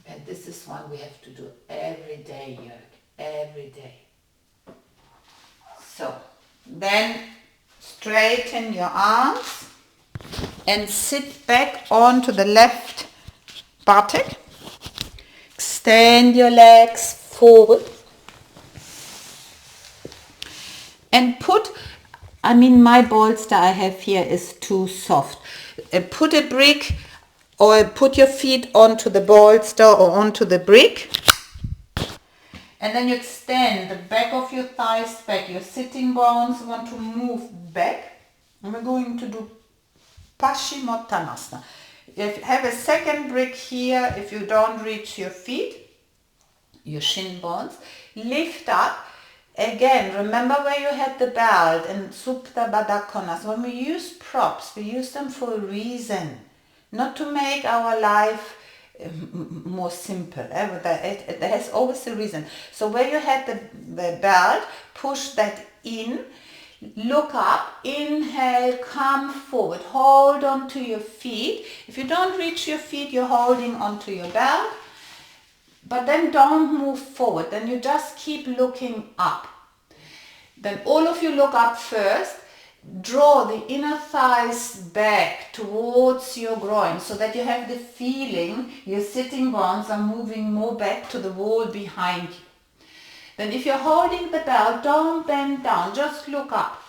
And this is one we have to do every day, Jörg, every day. So, then straighten your arms and sit back onto the left buttock. Extend your legs forward. And my bolster I have here is too soft. Put a brick or put your feet onto the bolster or onto the brick. And then you extend the back of your thighs back. Your sitting bones want to move back. And we're going to do Paschimottanasana. If you have a second brick here, if you don't reach your feet, your shin bones, lift up. Again, remember where you had the belt in Supta Baddha Konasana. When we use props, we use them for a reason. Not to make our life more simple. There has always a reason. So where you had the belt, push that in. Look up, inhale, come forward, hold on to your feet. If you don't reach your feet, you're holding onto your belt, but then don't move forward. Then you just keep looking up. Then all of you look up first. Draw the inner thighs back towards your groin so that you have the feeling your sitting bones are moving more back to the wall behind you. Then if you're holding the belt, don't bend down, just look up.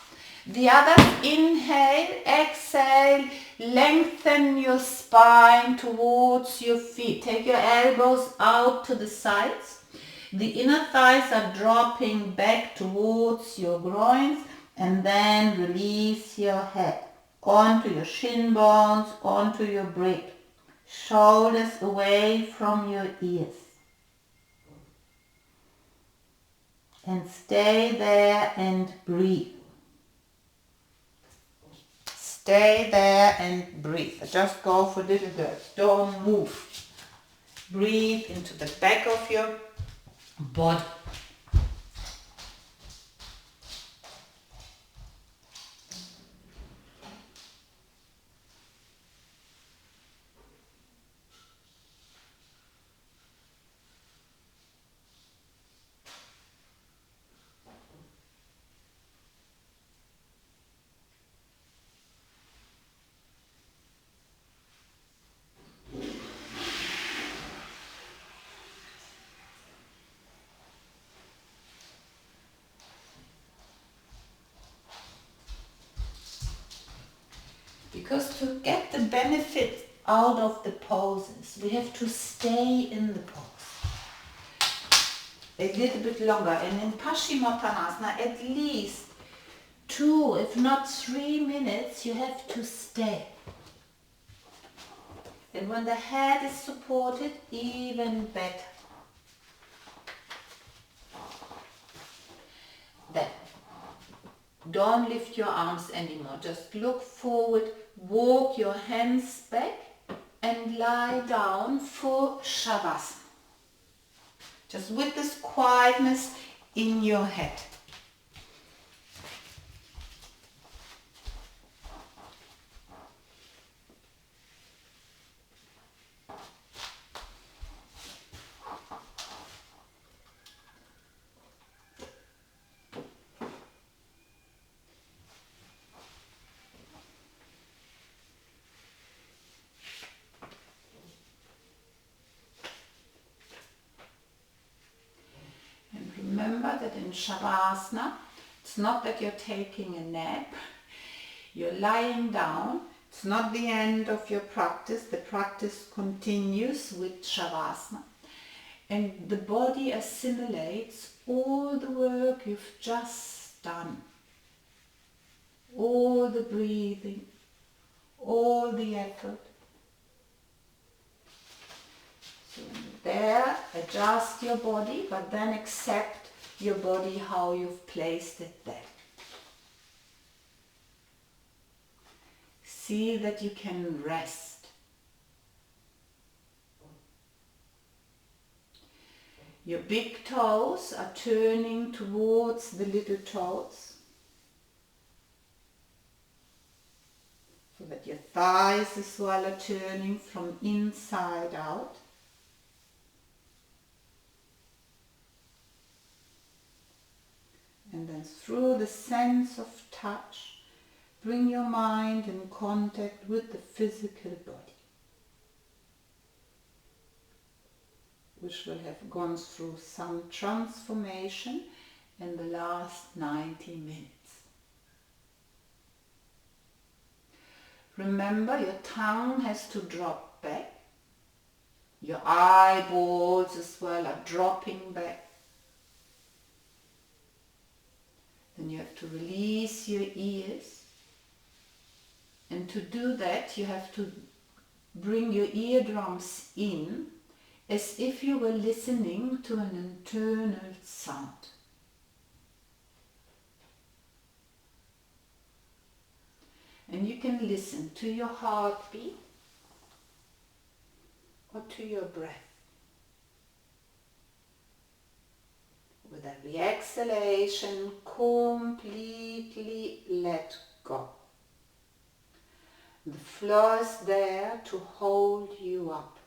The others, inhale, exhale, lengthen your spine towards your feet. Take your elbows out to the sides. The inner thighs are dropping back towards your groins, and then release your head onto your shin bones, onto your bridge. Shoulders away from your ears. And stay there and breathe. Stay there and breathe. Just go for little birds. Don't move. Breathe into the back of your body. Because to get the benefit out of the poses, we have to stay in the pose a little bit longer. And in Paschimottanasana, at least 2, if not 3 minutes, you have to stay. And when the head is supported, even better. Then, don't lift your arms anymore. Just look forward, walk your hands back and lie down for Shavasana. Just with this quietness in your head. Remember that in Shavasana, it's not that you're taking a nap, you're lying down. It's not the end of your practice. The practice continues with Shavasana. And the body assimilates all the work you've just done. All the breathing, all the effort. So there, adjust your body, but then accept your body how you've placed it there. See that you can rest. Your big toes are turning towards the little toes, so that your thighs as well are turning from inside out. And then through the sense of touch, bring your mind in contact with the physical body, which will have gone through some transformation in the last 90 minutes. Remember, your tongue has to drop back. Your eyeballs as well are dropping back. Then you have to release your ears. And to do that, you have to bring your eardrums in as if you were listening to an internal sound. And you can listen to your heartbeat or to your breath. With every exhalation, completely completely let go. The floor is there to hold you up.